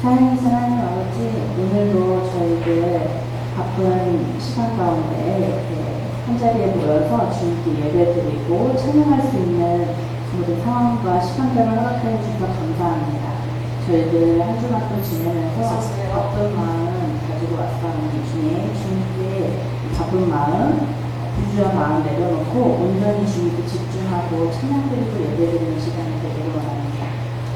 사랑하는 아버지, 오늘도 저희들 바쁜 시간 가운데 이렇게 한자리에 모여서 주님께 예배드리고 찬양할 수 있는 모든 상황과 시간들을 허락해 주셔서 감사합니다. 저희들 한 주간 또 지내면서 바쁜 마음 가지고 왔사오니 주님께 바쁜 마음, 부주한 마음 내려놓고 온전히 주님께 집중하고 찬양드리고 예배드리는 시간이 되기를 원합니다.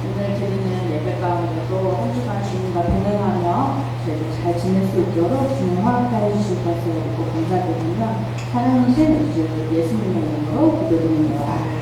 오늘 드리는 예배 가운데도 한 주간 주님과 동행하며 저희들 잘 지낼 수 있도록 주님 허락하여 주실 것을 믿고 감사드리며 사랑하신 주 예수님의 이름으로 기도드립니다.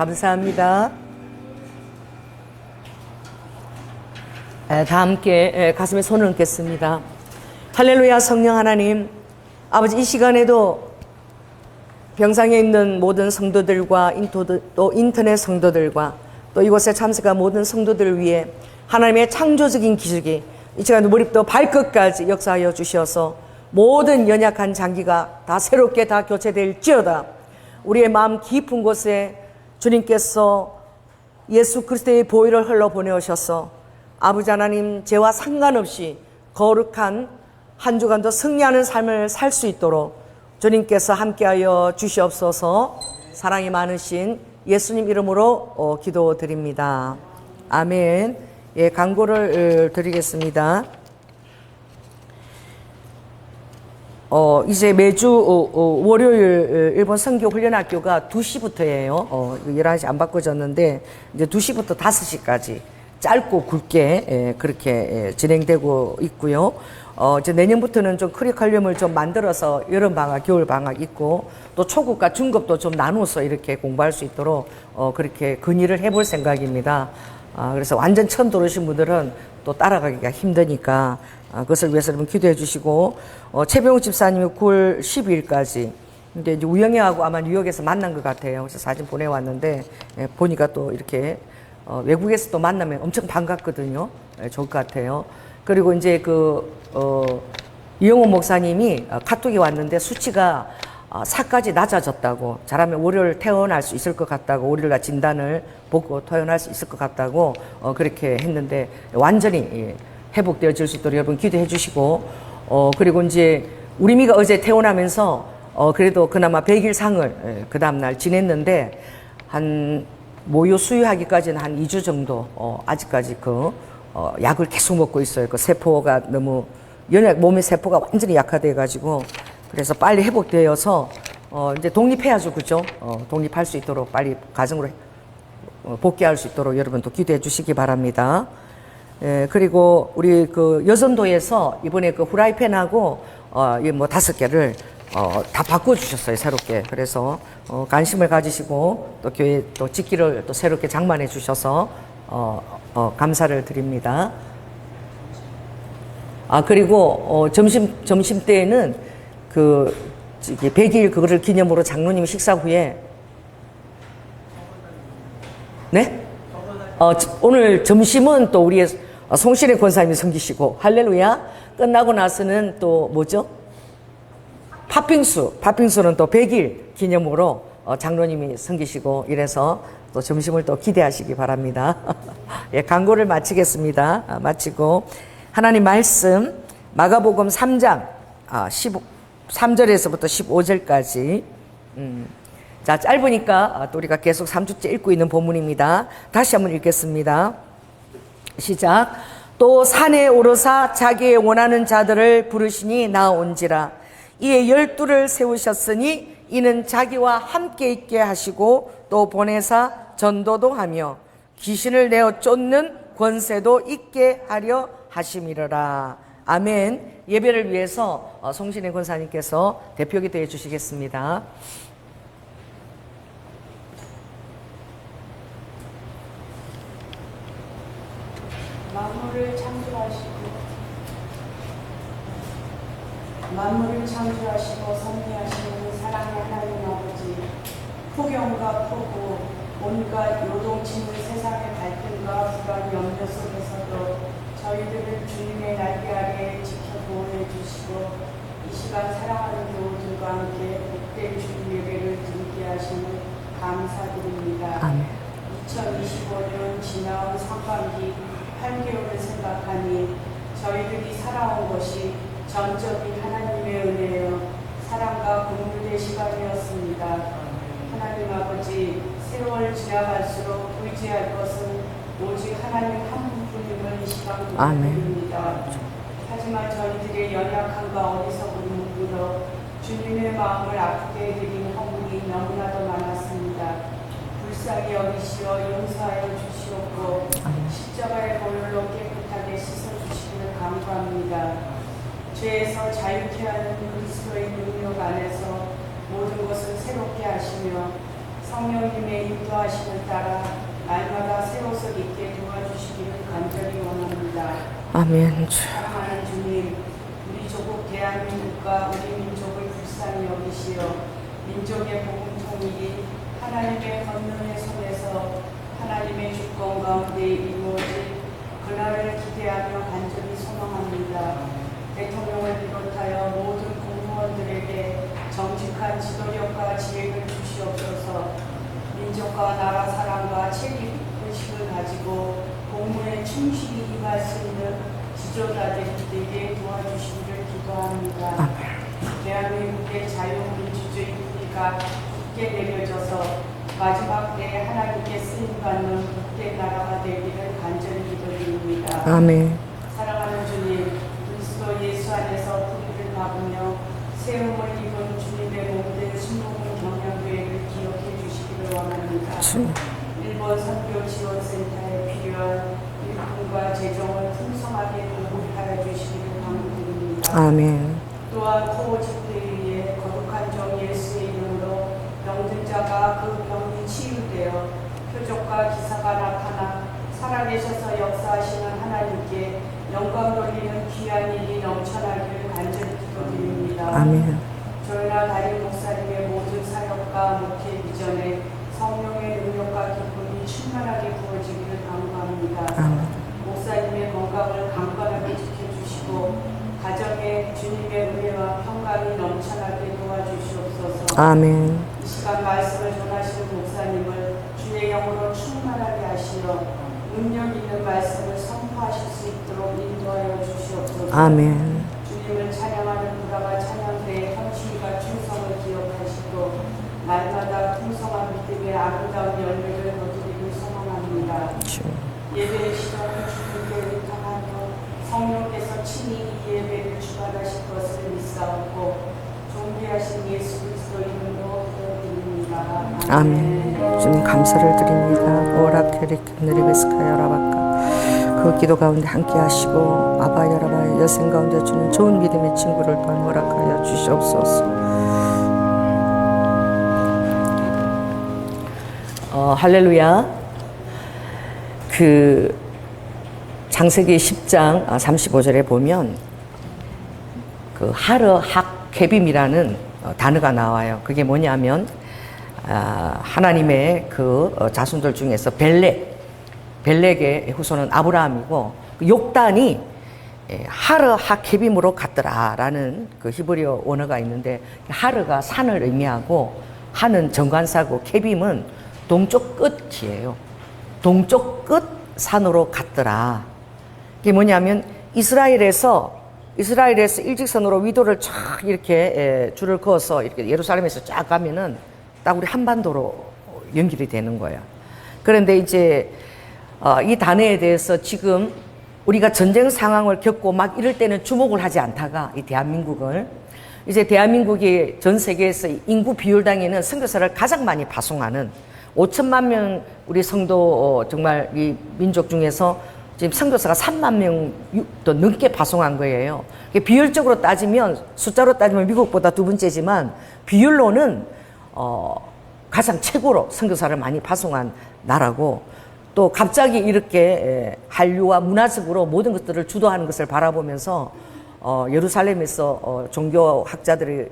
감사합니다. 다 함께 가슴에 손을 얹겠습니다. 할렐루야. 성령 하나님, 아버지, 이 시간에도 병상에 있는 모든 성도들과 또 인터넷 성도들과 또 이곳에 참석한 모든 성도들을 위해 하나님의 창조적인 기적이 이 시간 머리부터 발끝까지 역사하여 주셔서 모든 연약한 장기가 다 새롭게 다 교체될지어다. 우리의 마음 깊은 곳에 주님께서 예수 그리스도의 보혈을 흘러 보내오셔서 아버지 하나님, 죄와 상관없이 거룩한 한 주간도 승리하는 삶을 살 수 있도록 주님께서 함께하여 주시옵소서. 사랑이 많으신 예수님 이름으로 기도드립니다. 아멘. 예, 광고를 드리겠습니다. 이제 매주 월요일 일본 선교 훈련학교가 2시부터예요. 11시 안 바꿔졌는데 이제 2시부터 5시까지 짧고 굵게 그렇게 진행되고 있고요. 이제 내년부터는 좀 커리큘럼을 좀 만들어서 여름방학, 겨울방학 있고 또 초급과 중급도 좀 나눠서 이렇게 공부할 수 있도록 그렇게 건의를 해볼 생각입니다. 그래서 완전 처음 들어오신 분들은 또 따라가기가 힘드니까 그것을 위해서 여러분 기도해 주시고, 최병욱 집사님이 9월 12일까지 근데 이제 우영이하고 아마 뉴욕에서 만난 것 같아요. 그래서 사진 보내왔는데 보니까 또 이렇게 외국에서 또 만나면 엄청 반갑거든요. 좋을 것 같아요. 그리고 이제 이영호 목사님이 카톡이 왔는데 수치가 4까지 낮아졌다고, 잘하면 월요일 퇴원할 수 있을 것 같다고, 월요일날 진단을 보고 퇴원할 수 있을 것 같다고 그렇게 했는데 완전히 회복되어질 수 있도록 여러분 기도해 주시고, 그리고 이제 우리미가 어제 퇴원하면서 그래도 그나마 100일 상을 그 다음날 지냈는데 한 모유 수유하기까지는 한 2주 정도 아직까지 약을 계속 먹고 있어요. 그 세포가 너무 몸의 세포가 완전히 약화돼 가지고, 그래서 빨리 회복되어서 이제 독립해야죠, 그죠? 독립할 수 있도록 빨리 가정으로 복귀할 수 있도록 여러분도 기도해 주시기 바랍니다. 그리고 우리 여전도에서 이번에 후라이팬하고 뭐 5개를 다 바꿔주셨어요, 새롭게. 그래서 관심을 가지시고 또 교회 또 직기를 또 새롭게 장만해 주셔서 감사를 드립니다. 그리고 점심 때에는 100일 그거를 기념으로 장로님 식사 후에 네? 오늘 점심은 또 우리의 송신의 권사님이 섬기시고, 할렐루야. 끝나고 나서는 또 뭐죠? 팥빙수는 또 100일 기념으로 장로님이 섬기시고, 이래서 또 점심을 또 기대하시기 바랍니다. 예, 광고를 마치겠습니다. 마치고 하나님 말씀 마가복음 3장 13절에서부터 15절까지 자, 짧으니까 또 우리가 계속 3주째 읽고 있는 본문입니다. 다시 한번 읽겠습니다. 시작. 또 산에 오르사 자기의 원하는 자들을 부르시니 나온지라. 이에 12를 세우셨으니 이는 자기와 함께 있게 하시고 또 보내사 전도도 하며 귀신을 내어 쫓는 권세도 있게 하려 하심이러라. 아멘. 예배를 위해서 송신의 권사님께서 대표기도 해주시겠습니다. 만물을 창조하시고 섭리하시는 사랑의 하나님 아버지, 폭염과 폭우, 온갖 요동치는 세상의 갈등과 불안 염려 속에서도 저희들을 주님의 날개 아래 지켜 보호해 주시고 이 시간 사랑하는 교우들과 함께 복된 주님 예배를 드리게 하시는 감사드립니다. 아멘. 2025년 지나온 상반기 8개월을 생각하니 저희들이 살아온 것이 전적인 하나님의 은혜여 사랑과 공유의 시간이었습니다. 하나님 아버지, 세월 지나갈수록 의지할 것은 오직 하나님 한 분뿐임을 이 시간 고백드립니다. 하지만 저희들의 연약함과 어리석음을 묻어 주님의 마음을 아프게 해드린 허물이 너무나도 많았습니다. 불쌍히 여기시어 용서하여 주시옵고 십자가의 보혈로 깨끗하게 씻어주시기를 간구합니다. 죄에서 자유케 하는 그리스도의 능력 안에서 모든 것을 새롭게 하시며 성령님의 인도하심을 따라 날마다 새 옷을 입게 도와주시기를 간절히 원합니다. 아멘. 사랑하는 주님, 우리 조국 대한민국과 우리 민족을 불쌍히 여기시어 민족의 복음 통일이 하나님의 권능의 손에서 하나님의 주권 가운데 이루어질 그날을 기대하며 간절히 소망합니다. 대통령을 비롯하여 모든 공무원들에게 정직한 지도력과 지혜를 주시옵소서. 민족과 나라 사랑과 책임의식을 가지고 공무에 충실히 임할 수 있는 지도자들에게 도와주시기를 기도합니다. 대한민국의 자유민주주의 뿌리가 굳게 내려져서 마지막 때에 하나님께 쓰임받는 복된 나라가 되기를 간절히 기도드립니다. 아멘. 사랑하는 주님, 그리스도 예수 안에서 뿌리를 박으며 세움을 입은 주님의 몸된 순복음 경영계획을 기억해 주시기를 원합니다. 일본 선교지원센터에 필요한 일꾼과 재정을 풍성하게 공급하여 주시기를 당부드립니다. 아멘. 또한 코오집회에 의해 거룩한 종 예수의 이름으로 병든 자가 그 병이 치유되어 표적과 기사가 나타나 살아계셔서 역사하시는 하나님께 영광 돌리는 귀한 일이 넘쳐나기를 간절히 기도드립니다. 아멘. 조연아 담임 목사님의 모든 사역과 목회 비전에 성령의 능력과 기쁨이 충만하게 부어지기를 간구합니다. 아멘. 목사님의 건강을 강건하게 지켜주시고 가정에 주님의 은혜와 평강이 넘쳐나게 도와주시옵소서. 아멘. 이 시간 말씀을 전하시는 목사님을 주의 영으로 충만하게 하시어 능력 있는 말씀을 선포하실 수 있도록 인도하여 주시옵소서. 아멘. 주님을 찬양하는 부라가 찬양대의 헌신과 충성을 기억하시고 날마다 풍성한 믿음의 아름다운 열매를 거두기를 소망합니다. 예배의 시간을 주님께 의탁하며 성령께서 친히 이 예배를 주관하실 것을 믿사옵고 존귀하신 예수 그리스도 이름으로 기도드립니다. 아멘. 주님 감사를 드립니다. 오라케리케네리베스카야라바카. 그 기도 가운데 함께 하시고 아바야라바의 여생 가운데 주는 좋은 믿음의 친구를 또한 허락하여 주시옵소서. 할렐루야. 그 창세기 10장 35절에 보면 그 하르하케빔이라는 단어가 나와요. 그게 뭐냐면 하나님의 그 자손들 중에서 벨렉의 후손은 아브라함이고 욕단이 하르하케빔으로 갔더라라는 그 히브리어 원어가 있는데 하르가 산을 의미하고 하는 정관사고 케빔은 동쪽 끝이에요. 동쪽 끝 산으로 갔더라. 이게 뭐냐면 이스라엘에서 일직선으로 위도를 쫙 이렇게 줄을 그어서 이렇게 예루살렘에서 쫙 가면은 딱 우리 한반도로 연결이 되는 거야. 그런데 이제 이 단어에 대해서 지금 우리가 전쟁 상황을 겪고 막 이럴 때는 주목을 하지 않다가 이 대한민국을 이제 대한민국이 전 세계에서 인구 비율당에는 선교사를 가장 많이 파송하는 5천만 명 우리 성도 정말 이 민족 중에서 지금 선교사가 3만 명 더 넘게 파송한 거예요. 비율적으로 따지면 숫자로 따지면 미국보다 두 번째지만 비율로는 가장 최고로 선교사를 많이 파송한 나라고 또 갑자기 이렇게 한류와 문화적으로 모든 것들을 주도하는 것을 바라보면서 예루살렘에서 종교학자들의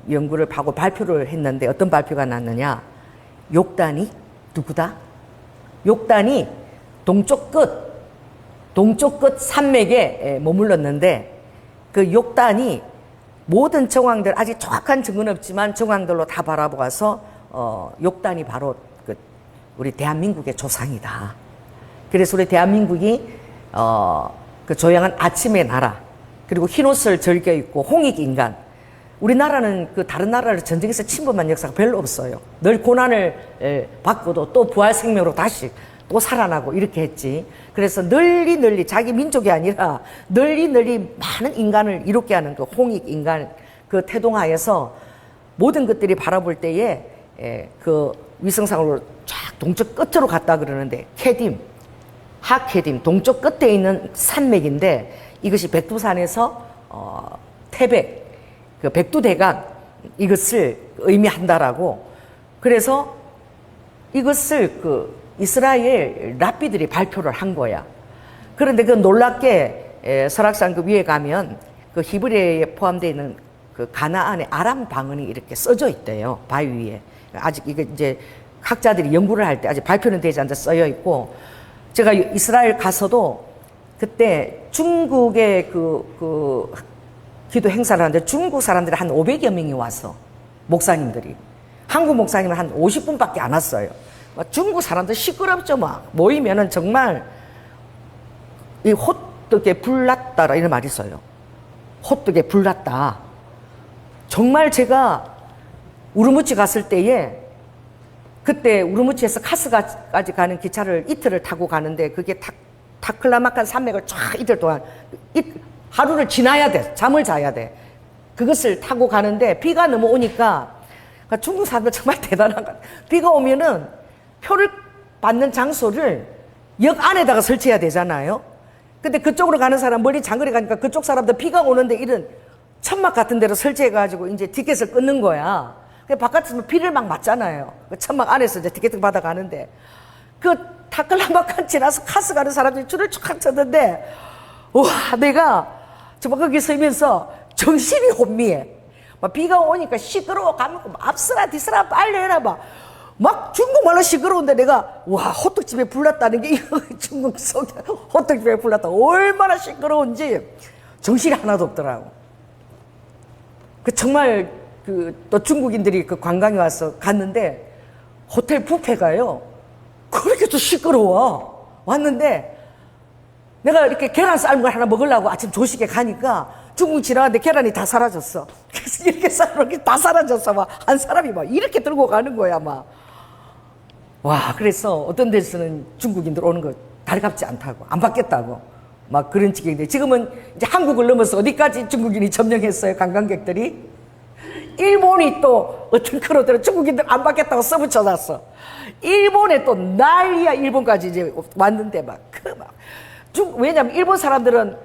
연구를 하고 발표를 했는데 어떤 발표가 났느냐? 욕단이 누구다? 욕단이 동쪽 끝 산맥에 머물렀는데 그 욕단이 모든 정황들 아직 정확한 증거는 없지만 정황들로 다 바라보아서 욕단이 바로 그 우리 대한민국의 조상이다. 그래서 우리 대한민국이 그 조용한 아침의 나라 그리고 흰옷을 즐겨 입고 홍익인간 우리나라는 그 다른 나라를 전쟁에서 침범한 역사가 별로 없어요. 늘 고난을 받고도 또 부활 생명으로 다시 또 살아나고 이렇게 했지. 그래서 널리 자기 민족이 아니라 널리 많은 인간을 이롭게 하는 그 홍익인간 그 태동하에서 모든 것들이 바라볼 때에 그 위성상으로 쫙 동쪽 끝으로 갔다 그러는데 하케딤 동쪽 끝에 있는 산맥인데 이것이 백두산에서 태백 그 백두대간 이것을 의미한다라고. 그래서 이것을 그 이스라엘 랍비들이 발표를 한 거야. 그런데 그 놀랍게 설악산 그 위에 가면 그 히브리어에 포함되어 있는 그 가나안의 아람 방언이 이렇게 써져 있대요. 바위 위에. 아직 이게 이제 학자들이 연구를 할 때 아직 발표는 되지 않아 써여 있고, 제가 이스라엘 가서도 그때 중국의 그 기도 행사를 하는데 중국 사람들이 한 500여 명이 와서 목사님들이, 한국 목사님은 한 50분밖에 안 왔어요. 중국 사람들 시끄럽죠. 막 모이면은 정말 이 호떡에 불났다라 이런 말이 있어요. 호떡에 불났다. 정말 제가 우르무치 갔을 때에, 그때 우르무치에서 카스까지 가는 기차를 이틀을 타고 가는데, 그게 타클라마칸 산맥을 쫙 이틀 동안 하루를 지나야 돼. 잠을 자야 돼. 그것을 타고 가는데 비가 너무 오니까, 중국 사람들 정말 대단한 거. 비가 오면은 표를 받는 장소를 역 안에다가 설치해야 되잖아요. 근데 그쪽으로 가는 사람 멀리 장거리 가니까 그쪽 사람들 비가 오는데 이런 천막 같은 데로 설치해가지고 이제 티켓을 끊는 거야. 바깥에서 비를 막 맞잖아요. 그 천막 안에서 이제 티켓을 받아가는데, 그 타클라마칸 지나서 카스 가는 사람들이 줄을 쫙 쳤는데, 와, 내가 정말 거기 서면서 정신이 혼미해. 막 비가 오니까 시끄러워. 가면 앞서라 뒤서라 빨리 해라 막 중국말로 시끄러운데, 내가 와, 호떡집에 불났다는 게 이거 중국 속에 호떡집에 불났다. 얼마나 시끄러운지 정신이 하나도 없더라고. 그 정말 또 중국인들이 그 관광에 와서 갔는데 호텔 뷔페가요 그렇게 또 시끄러워. 왔는데 내가 이렇게 계란 삶은 걸 하나 먹으려고 아침 조식에 가니까 중국 지나갔는데 계란이 다 사라졌어. 그래서 이렇게 삶은 게 다 사라졌어. 막 한 사람이 막 이렇게 들고 가는 거야. 막 와, 그래서 어떤 데서는 중국인들 오는 거 달갑지 않다고, 안 받겠다고 막 그런 지경인데, 지금은 이제 한국을 넘어서 어디까지 중국인이 점령했어요, 관광객들이? 일본이 또 어떤 크루들은 중국인들 안 받겠다고 써붙여놨어. 일본에 또 난리야. 일본까지 이제 왔는데 왜냐면 일본 사람들은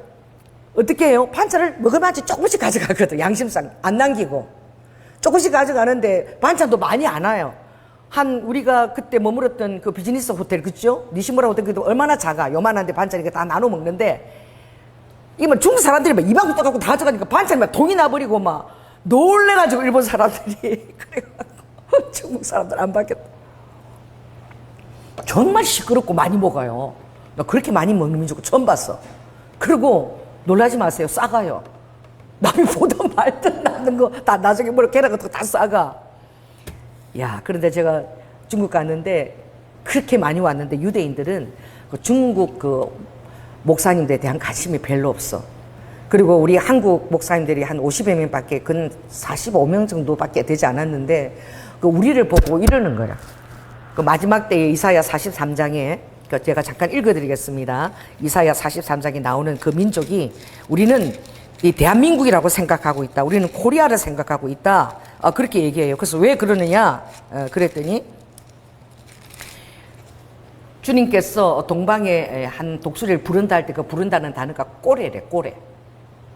어떻게 해요? 반찬을 먹으면 조금씩 가져가거든. 양심상 안 남기고 조금씩 가져가는데 반찬도 많이 안 와요. 우리가 그때 머물렀던 그 비즈니스 호텔, 그죠? 니시무라 호텔, 그도 얼마나 작아. 요만한데 반찬이 다 나눠 먹는데, 이거 중국 사람들이 막 이만큼 떠갖고 다 가져가니까 반찬이 막 동이 나버리고 막 놀래가지고 일본 사람들이 그래가지고 중국 사람들 안 받겠다. 정말 시끄럽고 많이 먹어요. 나 그렇게 많이 먹는 민족 처음 봤어. 그리고 놀라지 마세요. 싸가요. 남이 보던 말든 나는 거 다 나중에 계란 같은 거 다 싸가. 야, 그런데 제가 중국 갔는데 그렇게 많이 왔는데 유대인들은 그 중국 그 목사님들에 대한 관심이 별로 없어. 그리고 우리 한국 목사님들이 한 50여 명밖에, 근 45명 정도밖에 되지 않았는데, 그 우리를 보고 이러는 거야. 그 마지막 때에 이사야 43장에, 제가 잠깐 읽어드리겠습니다. 이사야 43장에 나오는 그 민족이, 우리는 이 대한민국이라고 생각하고 있다. 우리는 코리아를 생각하고 있다. 그렇게 얘기해요. 그래서 왜 그러느냐? 그랬더니, 주님께서 동방에 한 독수리를 부른다 할 때 그 부른다는 단어가 꼬레래, 꼬레.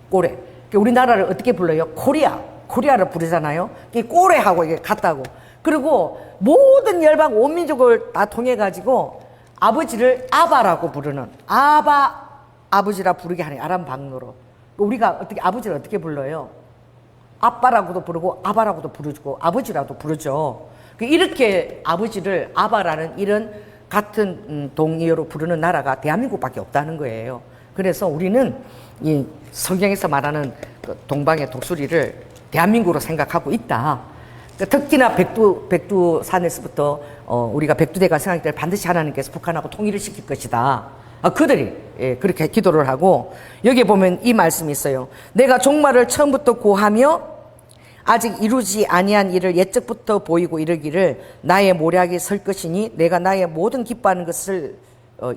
꼬레. 우리나라를 어떻게 불러요? 코리아를 부르잖아요. 이 꼬레하고 이게 같다고. 그리고 모든 열방 온 민족을 다 통해가지고 아버지를 아바라고 부르는, 아버지라 부르게 하는 아람 방언으로. 우리가 아버지를 어떻게 불러요? 아빠라고도 부르고 아바라고도 부르고 아버지라도 부르죠. 이렇게 아버지를 아바라는 이런 같은 동의어로 부르는 나라가 대한민국밖에 없다는 거예요. 그래서 우리는 이 성경에서 말하는 그 동방의 독수리를 대한민국으로 생각하고 있다. 특히나 백두산에서부터 우리가 백두대가 생각할 때 반드시 하나님께서 북한하고 통일을 시킬 것이다. 그들이 그렇게 기도를 하고, 여기에 보면 이 말씀이 있어요. 내가 종말을 처음부터 고하며 아직 이루지 아니한 일을 옛적부터 보이고 이르기를 나의 모략이 설 것이니 내가 나의 모든 기뻐하는 것을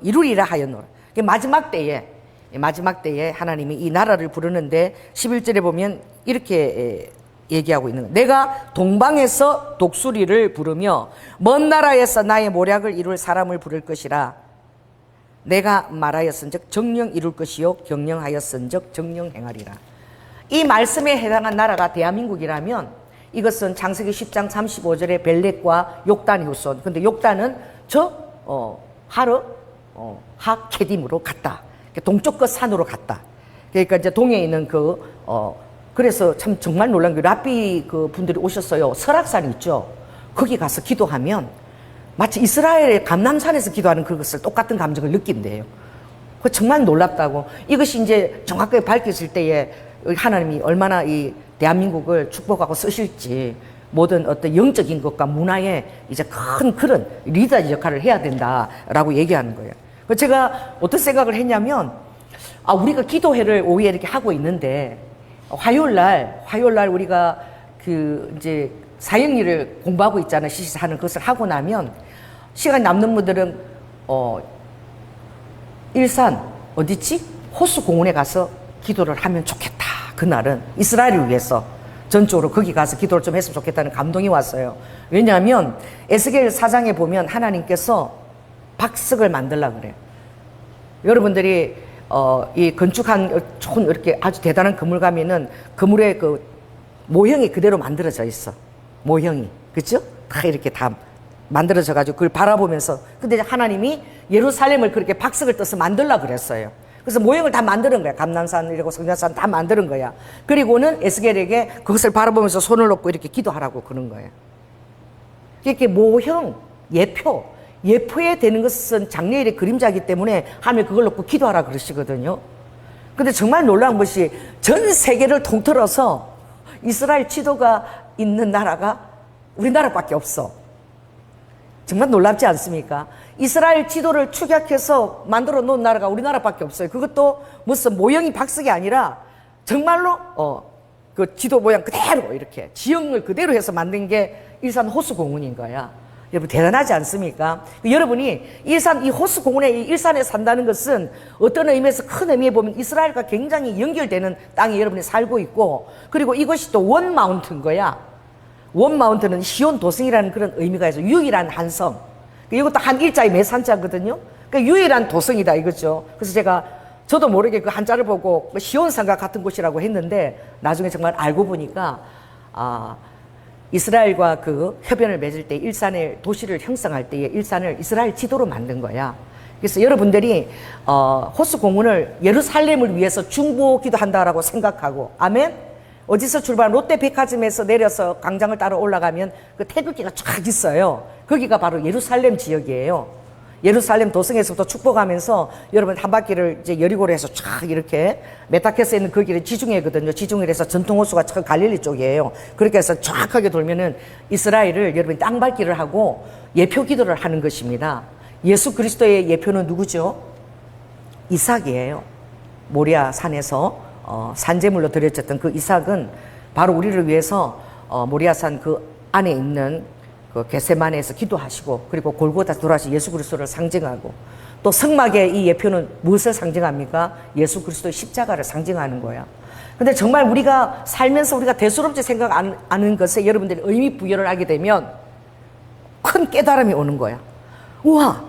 이루리라 하였노라. 마지막 때에 하나님이 이 나라를 부르는데 11절에 보면 이렇게 얘기하고 있는 거예요. 내가 동방에서 독수리를 부르며 먼 나라에서 나의 모략을 이룰 사람을 부를 것이라. 내가 말하였은즉 정령 이룰 것이요 경영하였은즉 정령 행하리라. 이 말씀에 해당한 나라가 대한민국이라면 이것은 창세기 10장 35절에 벨렉과 욕단의 후손. 근데 욕단은 하케딤으로 갔다. 동쪽 끝 산으로 갔다. 그러니까 이제 동해에 있는 그래서 참 정말 놀란 게 랍비 그 분들이 오셨어요. 설악산 있죠. 거기 가서 기도하면 마치 이스라엘의 감람산에서 기도하는 그것을 똑같은 감정을 느낀대요. 그 정말 놀랍다고. 이것이 이제 정확하게 밝혀질 때에 하나님이 얼마나 이 대한민국을 축복하고 쓰실지, 모든 어떤 영적인 것과 문화에 이제 큰 그런 리더 역할을 해야 된다라고 얘기하는 거예요. 제가 어떤 생각을 했냐면, 우리가 기도회를 오후에 이렇게 하고 있는데, 화요일 날 우리가 이제 사형리를 공부하고 있잖아요. 시시하는 것을 하고 나면, 시간이 남는 분들은, 일산, 어디지? 호수공원에 가서 기도를 하면 좋겠다. 그날은 이스라엘을 위해서 전적으로 거기 가서 기도를 좀 했으면 좋겠다는 감동이 왔어요. 왜냐하면 에스겔 4장에 보면 하나님께서 박석을 만들려고 그래요. 여러분들이 이 건축한 좋은 이렇게 아주 대단한 건물 가면은 건물의 그 모형이 그대로 만들어져 있어. 모형이. 그렇죠? 다 이렇게 다 만들어져 가지고 그걸 바라보면서, 근데 하나님이 예루살렘을 그렇게 박석을 떠서 만들려고 그랬어요. 그래서 모형을 다 만드는 거야. 감람산, 이러고 성전산 다 만드는 거야. 그리고는 에스겔에게 그것을 바라보면서 손을 놓고 이렇게 기도하라고 그런 거예요. 이렇게 모형, 예표에 되는 것은 장래일의 그림자이기 때문에 하면 그걸 놓고 기도하라 그러시거든요. 근데 정말 놀라운 것이 전 세계를 통틀어서 이스라엘 지도가 있는 나라가 우리나라밖에 없어. 정말 놀랍지 않습니까? 이스라엘 지도를 축약해서 만들어 놓은 나라가 우리나라밖에 없어요. 그것도 무슨 모형이 박석이 아니라 정말로 그 지도 모양 그대로 이렇게 지형을 그대로 해서 만든 게 일산 호수공원인 거야. 여러분 대단하지 않습니까? 여러분이 일산 이 호수공원에 이 일산에 산다는 것은 어떤 의미에서 큰 의미에 보면 이스라엘과 굉장히 연결되는 땅에 여러분이 살고 있고, 그리고 이것이 또 원마운트인 거야. 원마운트는 시온 도성이라는 그런 의미가 있어요. 유일한 한성. 이것도 한 일자의 매산자거든요. 그러니까 유일한 도성이다 이거죠. 그래서 저도 모르게 그 한자를 보고 시온산과 같은 곳이라고 했는데, 나중에 정말 알고 보니까 이스라엘과 그 협연을 맺을 때 일산의 도시를 형성할 때에 일산을 이스라엘 지도로 만든 거야. 그래서 여러분들이 호수공원을 예루살렘을 위해서 중보기도 한다라고 생각하고, 아멘. 어디서 출발? 롯데백화점에서 내려서 광장을 따라 올라가면 그 태극기가 쫙 있어요. 거기가 바로 예루살렘 지역이에요. 예루살렘 도성에서부터 축복하면서 여러분 한 바퀴를 이제 여리고로 해서 쫙 이렇게 메타케스에 있는 그 길은 지중해거든요. 지중해를 해서 전통호수가 저 갈릴리 쪽이에요. 그렇게 해서 정확하게 돌면은 이스라엘을 여러분이 땅밟기를 하고 예표 기도를 하는 것입니다. 예수 그리스도의 예표는 누구죠? 이삭이에요. 모리아 산에서 산제물로 드려졌던 그 이삭은 바로 우리를 위해서 모리아산 그 안에 있는 그 겟세마네에서 기도하시고, 그리고 골고다 돌아가신 예수 그리스도를 상징하고, 또 성막의 이 예표는 무엇을 상징합니까? 예수 그리스도의 십자가를 상징하는 거야. 근데 정말 우리가 살면서 우리가 대수롭지 생각 안 하는 것에 여러분들이 의미 부여를 하게 되면 큰 깨달음이 오는 거야. 우와,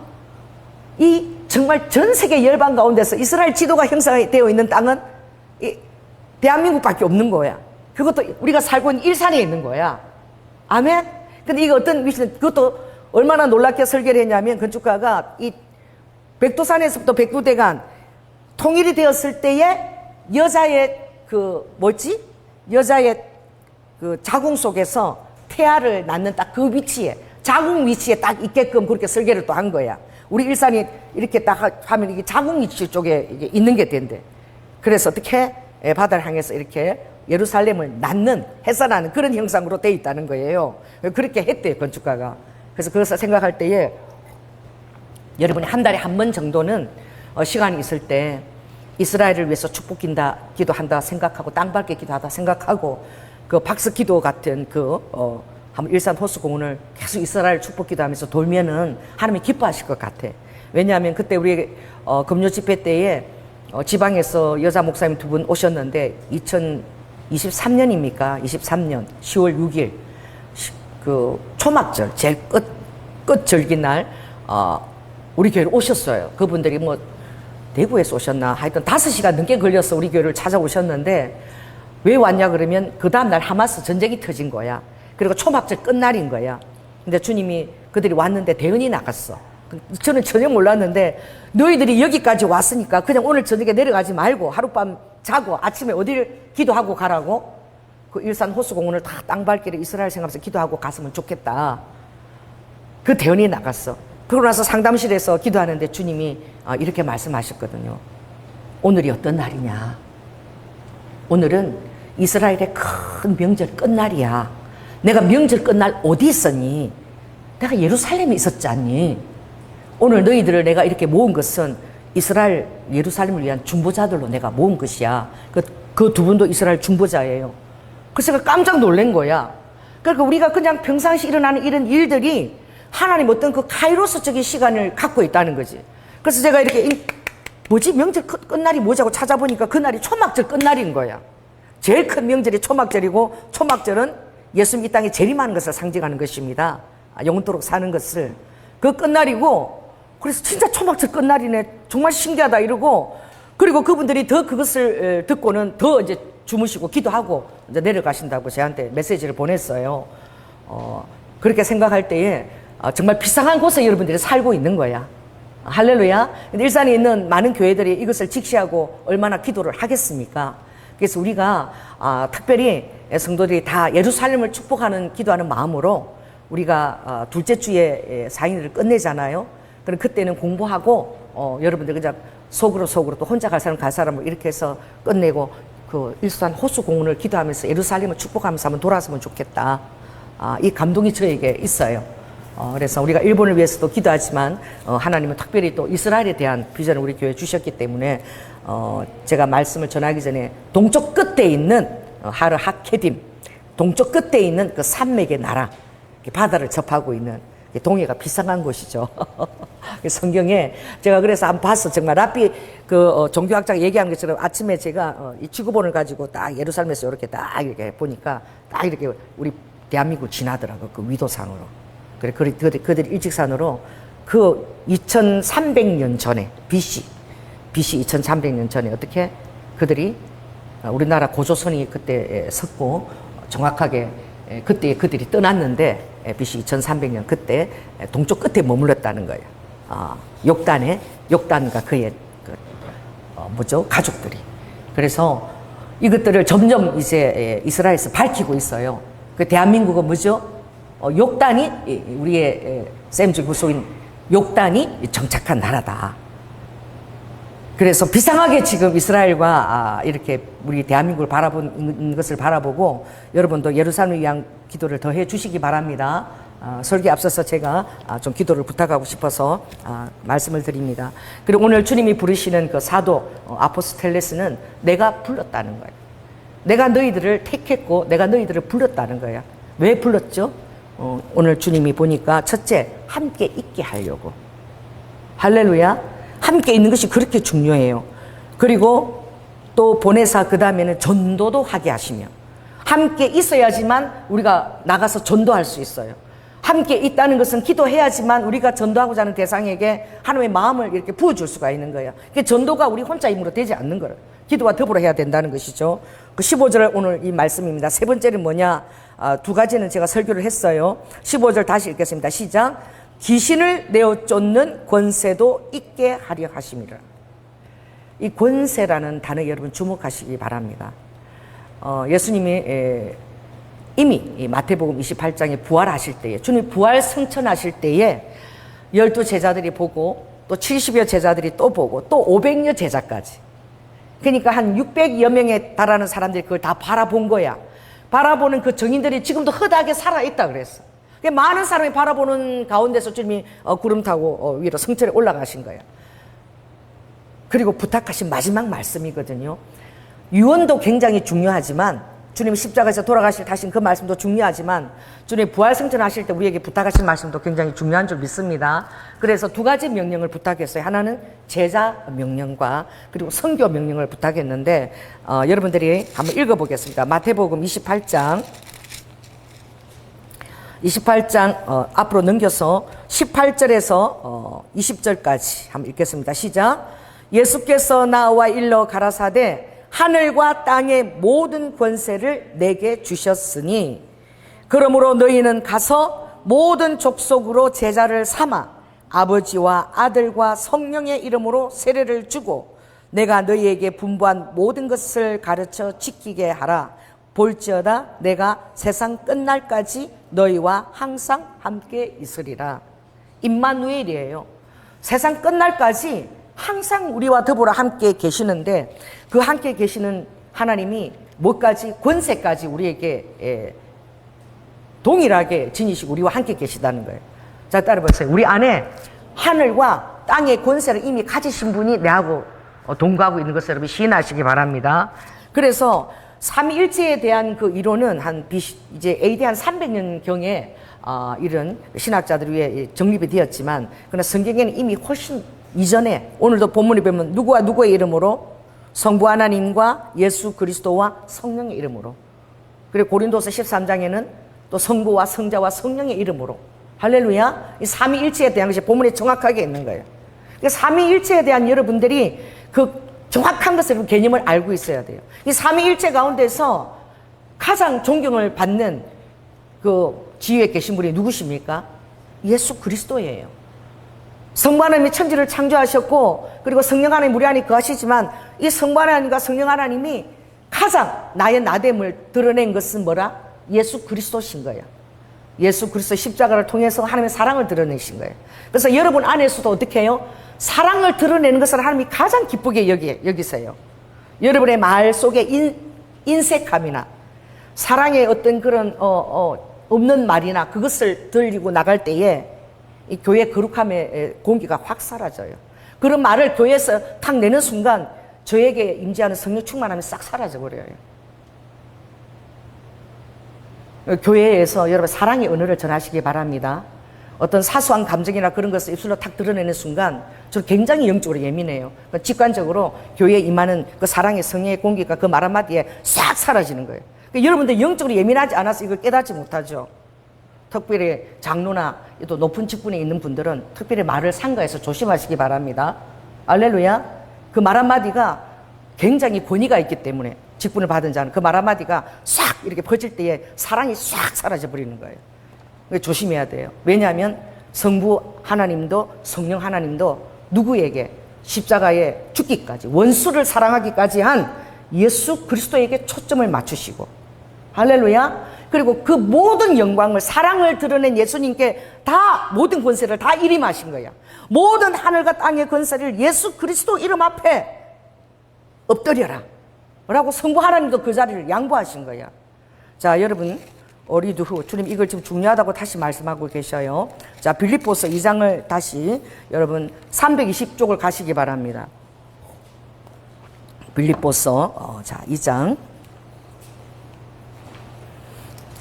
이 정말 전 세계 열방 가운데서 이스라엘 지도가 형성되어 있는 땅은 이 대한민국밖에 없는 거야. 그것도 우리가 살고 있는 일산에 있는 거야. 아멘? 근데 이거 어떤 미션, 그것도 얼마나 놀랍게 설계를 했냐면, 건축가가 이 백두산에서부터 백두대간 통일이 되었을 때에 여자의 여자의 그 자궁 속에서 태아를 낳는 딱 그 위치에, 자궁 위치에 딱 있게끔 그렇게 설계를 또 한 거야. 우리 일산이 이렇게 딱 하면 이게 자궁 위치 쪽에 이게 있는 게 된대. 그래서 어떻게 바다를 향해서 이렇게 예루살렘을 낳는, 해산하는 그런 형상으로 돼 있다는 거예요. 그렇게 했대요, 건축가가. 그래서 그것을 생각할 때에 여러분이 한 달에 한 번 정도는 시간이 있을 때 이스라엘을 위해서 기도한다 생각하고, 땅밟기 기도하다 생각하고, 그 박스 기도 같은 한번 일산 호수공원을 계속 이스라엘 축복 기도하면서 돌면은 하나님이 기뻐하실 것 같아. 왜냐하면 그때 우리 금요 집회 때에 지방에서 여자 목사님 2분 오셨는데, 2023년입니까? 23년 10월 6일 그 초막절 제일 끝 절기날 우리 교회를 오셨어요. 그분들이 뭐 대구에서 오셨나 하여튼 5시간 넘게 걸려서 우리 교회를 찾아오셨는데, 왜 왔냐 그러면 그 다음날 하마스 전쟁이 터진 거야. 그리고 초막절 끝날인 거야. 근데 주님이 그들이 왔는데 대언이 나갔어. 저는 전혀 몰랐는데 너희들이 여기까지 왔으니까 그냥 오늘 저녁에 내려가지 말고 하룻밤 자고 아침에 어디를 기도하고 가라고. 그 일산 호수공원을 다 땅밟기를 이스라엘 생각하면서 기도하고 갔으면 좋겠다. 그 대언이 나갔어. 그러고 나서 상담실에서 기도하는데 주님이 이렇게 말씀하셨거든요. 오늘이 어떤 날이냐. 오늘은 이스라엘의 큰 명절 끝날이야. 내가 명절 끝날 어디 있었니? 내가 예루살렘에 있었지 않니? 오늘 너희들을 내가 이렇게 모은 것은 이스라엘 예루살렘을 위한 중보자들로 내가 모은 것이야. 그 두 분도 이스라엘 중보자예요. 그래서 제가 깜짝 놀란 거야. 그러니까 우리가 그냥 평상시 일어나는 이런 일들이 하나님 어떤 그 카이로스적인 시간을 갖고 있다는 거지. 그래서 제가 이렇게 뭐지 명절 끝날이 뭐자고 찾아보니까 그날이 초막절 끝날인 거야. 제일 큰 명절이 초막절이고 초막절은 예수님 이 땅에 재림하는 것을 상징하는 것입니다. 영원토록 사는 것을. 그 끝날이고 그래서 진짜 초막절 끝날이네. 정말 신기하다 이러고 그리고 그분들이 더 그것을 듣고는 더 이제 주무시고 기도하고 이제 내려가신다고 저한테 메시지를 보냈어요. 그렇게 생각할 때에 정말 비상한 곳에 여러분들이 살고 있는 거야. 할렐루야. 근데 일산에 있는 많은 교회들이 이것을 직시하고 얼마나 기도를 하겠습니까? 그래서 우리가 특별히 성도들이 다 예루살렘을 축복하는 기도하는 마음으로 우리가 둘째 주에 사인을 끝내잖아요. 그럼 그때는 공부하고 여러분들 그냥 속으로 또 혼자 갈 사람 이렇게 해서 끝내고 그 일산 호수공원을 기도하면서 예루살렘을 축복하면서 한번 돌아서면 좋겠다. 이 감동이 저에게 있어요. 그래서 우리가 일본을 위해서도 기도하지만 하나님은 특별히 또 이스라엘에 대한 비전을 우리 교회에 주셨기 때문에 제가 말씀을 전하기 전에 동쪽 끝에 있는 하르 하케딤, 동쪽 끝에 있는 그 산맥의 나라, 바다를 접하고 있는 동해가 비상한 곳이죠. 성경에 제가 그래서 한번 봤어. 정말 랍비 그 종교학자가 얘기한 것처럼 아침에 제가 이 지구본을 가지고 딱 예루살렘에서 이렇게 딱 이렇게 보니까 딱 이렇게 우리 대한민국 지나더라고. 그 위도상으로. 그래 그들이 일직선으로 그 2300년 전에 BC 2300년 전에 어떻게 그들이 우리나라 고조선이 그때 섰고 정확하게 그때 그들이 떠났는데 BC 2300년 그때 동쪽 끝에 머물렀다는 거예요. 욕단과 그의 가족들이. 그래서 이것들을 점점 이제 이스라엘에서 밝히고 있어요. 그 대한민국은 뭐죠? 욕단이 우리의 샘주 구속인 욕단이 정착한 나라다. 그래서 비상하게 지금 이스라엘과 이렇게 우리 대한민국을 바라보는 것을 바라보고 여러분도 예루살렘을 위한 기도를 더 해주시기 바랍니다. 설교에 앞서서 제가 좀 기도를 부탁하고 싶어서 말씀을 드립니다. 그리고 오늘 주님이 부르시는 그 사도 아포스텔레스는 내가 불렀다는 거예요. 내가 너희들을 택했고 내가 너희들을 불렀다는 거야. 왜 불렀죠? 오늘 주님이 보니까 첫째, 함께 있게 하려고. 할렐루야. 함께 있는 것이 그렇게 중요해요. 그리고 또 보내사 그 다음에는 전도도 하게 하시며 함께 있어야지만 우리가 나가서 전도할 수 있어요. 함께 있다는 것은 기도해야지만 우리가 전도하고자 하는 대상에게 하나님의 마음을 이렇게 부어줄 수가 있는 거예요. 전도가 우리 혼자 힘으로 되지 않는 거예요. 기도와 더불어 해야 된다는 것이죠. 그 15절 오늘 이 말씀입니다. 세 번째는 뭐냐? 두 가지는 제가 설교를 했어요. 15절 다시 읽겠습니다. 시작. 귀신을 내어 쫓는 권세도 있게 하려 하심이라. 이 권세라는 단어에 여러분 주목하시기 바랍니다. 예수님이 이미 마태복음 28장에 부활하실 때에 주님 부활 승천하실 때에 12제자들이 보고 또 70여 제자들이 또 보고 또 500여 제자까지 그러니까 한 600여 명에 달하는 사람들이 그걸 다 바라본 거야. 바라보는 그 정인들이 지금도 허다하게 살아있다 그랬어. 많은 사람이 바라보는 가운데서 주님이 구름 타고 위로 성천에 올라가신 거예요. 그리고 부탁하신 마지막 말씀이거든요. 유언도 굉장히 중요하지만 주님 십자가에서 돌아가실 하신 그 말씀도 중요하지만 주님 부활 승천하실 때 우리에게 부탁하신 말씀도 굉장히 중요한 줄 믿습니다. 그래서 두 가지 명령을 부탁했어요. 하나는 제자 명령과 그리고 선교 명령을 부탁했는데 여러분들이 한번 읽어보겠습니다. 마태복음 28장 앞으로 넘겨서 18절에서 20절까지 한번 읽겠습니다. 시작. 예수께서 나와 일러 가라사대 하늘과 땅의 모든 권세를 내게 주셨으니 그러므로 너희는 가서 모든 족속으로 제자를 삼아 아버지와 아들과 성령의 이름으로 세례를 주고 내가 너희에게 분부한 모든 것을 가르쳐 지키게 하라. 볼지어다 내가 세상 끝날까지 너희와 항상 함께 있으리라. 임마누엘이에요. 세상 끝날까지 항상 우리와 더불어 함께 계시는데 그 함께 계시는 하나님이 뭐까지? 권세까지 우리에게 동일하게 지니시고 우리와 함께 계시다는 거예요. 자, 따라보세요. 우리 안에 하늘과 땅의 권세를 이미 가지신 분이 내하고 동거하고 있는 것을 여러분 시인하시기 바랍니다. 그래서 삼위일체에 대한 그 이론은 이제 AD 한 300년경에 이런 신학자들 위해 정립이 되었지만 그러나 성경에는 이미 훨씬 이전에 오늘도 본문에 보면 누구와 누구의 이름으로? 성부 하나님과 예수 그리스도와 성령의 이름으로. 그리고 고린도서 13장에는 또 성부와 성자와 성령의 이름으로. 할렐루야. 이 삼위일체에 대한 것이 본문에 정확하게 있는 거예요. 그러니까 삼위일체에 대한 여러분들이 그 정확한 것을 개념을 알고 있어야 돼요. 이 삼위일체 가운데서 가장 존경을 받는 그 지위에 계신 분이 누구십니까? 예수 그리스도예요. 성부 하나님이 천지를 창조하셨고 그리고 성령 하나님 우리 안에 거하시지만 이 성부 하나님과 성령 하나님이 가장 나의 나됨을 드러낸 것은 뭐라? 예수 그리스도신 거예요. 예수 그리스도 십자가를 통해서 하나님의 사랑을 드러내신 거예요. 그래서 여러분 안에서도 어떻게 해요? 사랑을 드러내는 것을 하나님이 가장 기쁘게 여기세요. 여러분의 말 속에 인색함이나 사랑의 어떤 그런 없는 말이나 그것을 들리고 나갈 때에 이 교회 거룩함의 공기가 확 사라져요. 그런 말을 교회에서 탁 내는 순간 저에게 임재하는 성령 충만함이 싹 사라져버려요. 교회에서 여러분 사랑의 언어를 전하시기 바랍니다. 어떤 사소한 감정이나 그런 것을 입술로 탁 드러내는 순간 저 굉장히 영적으로 예민해요. 직관적으로 교회에 임하는 그 사랑의 성령의 공기가 그 말 한마디에 싹 사라지는 거예요. 그러니까 여러분들 영적으로 예민하지 않아서 이걸 깨닫지 못하죠. 특별히 장로나 또 높은 직분에 있는 분들은 특별히 말을 상가해서 조심하시기 바랍니다. 알렐루야. 그 말 한마디가 굉장히 권위가 있기 때문에 직분을 받은 자는 그 말 한마디가 싹 이렇게 퍼질 때에 사랑이 싹 사라져 버리는 거예요. 조심해야 돼요. 왜냐하면 성부 하나님도 성령 하나님도 누구에게? 십자가에 죽기까지 원수를 사랑하기까지 한 예수 그리스도에게 초점을 맞추시고 할렐루야. 그리고 그 모든 영광을 사랑을 드러낸 예수님께 다 모든 권세를 다 일임하신 거야. 모든 하늘과 땅의 권세를 예수 그리스도 이름 앞에 엎드려라 라고 성부 하나님도 그 자리를 양보하신 거야. 자, 여러분 어리도 주님 이걸 지금 중요하다고 다시 말씀하고 계셔요. 자, 빌립보서 2장을 다시 여러분 320쪽을 가시기 바랍니다. 빌립보서 자 2장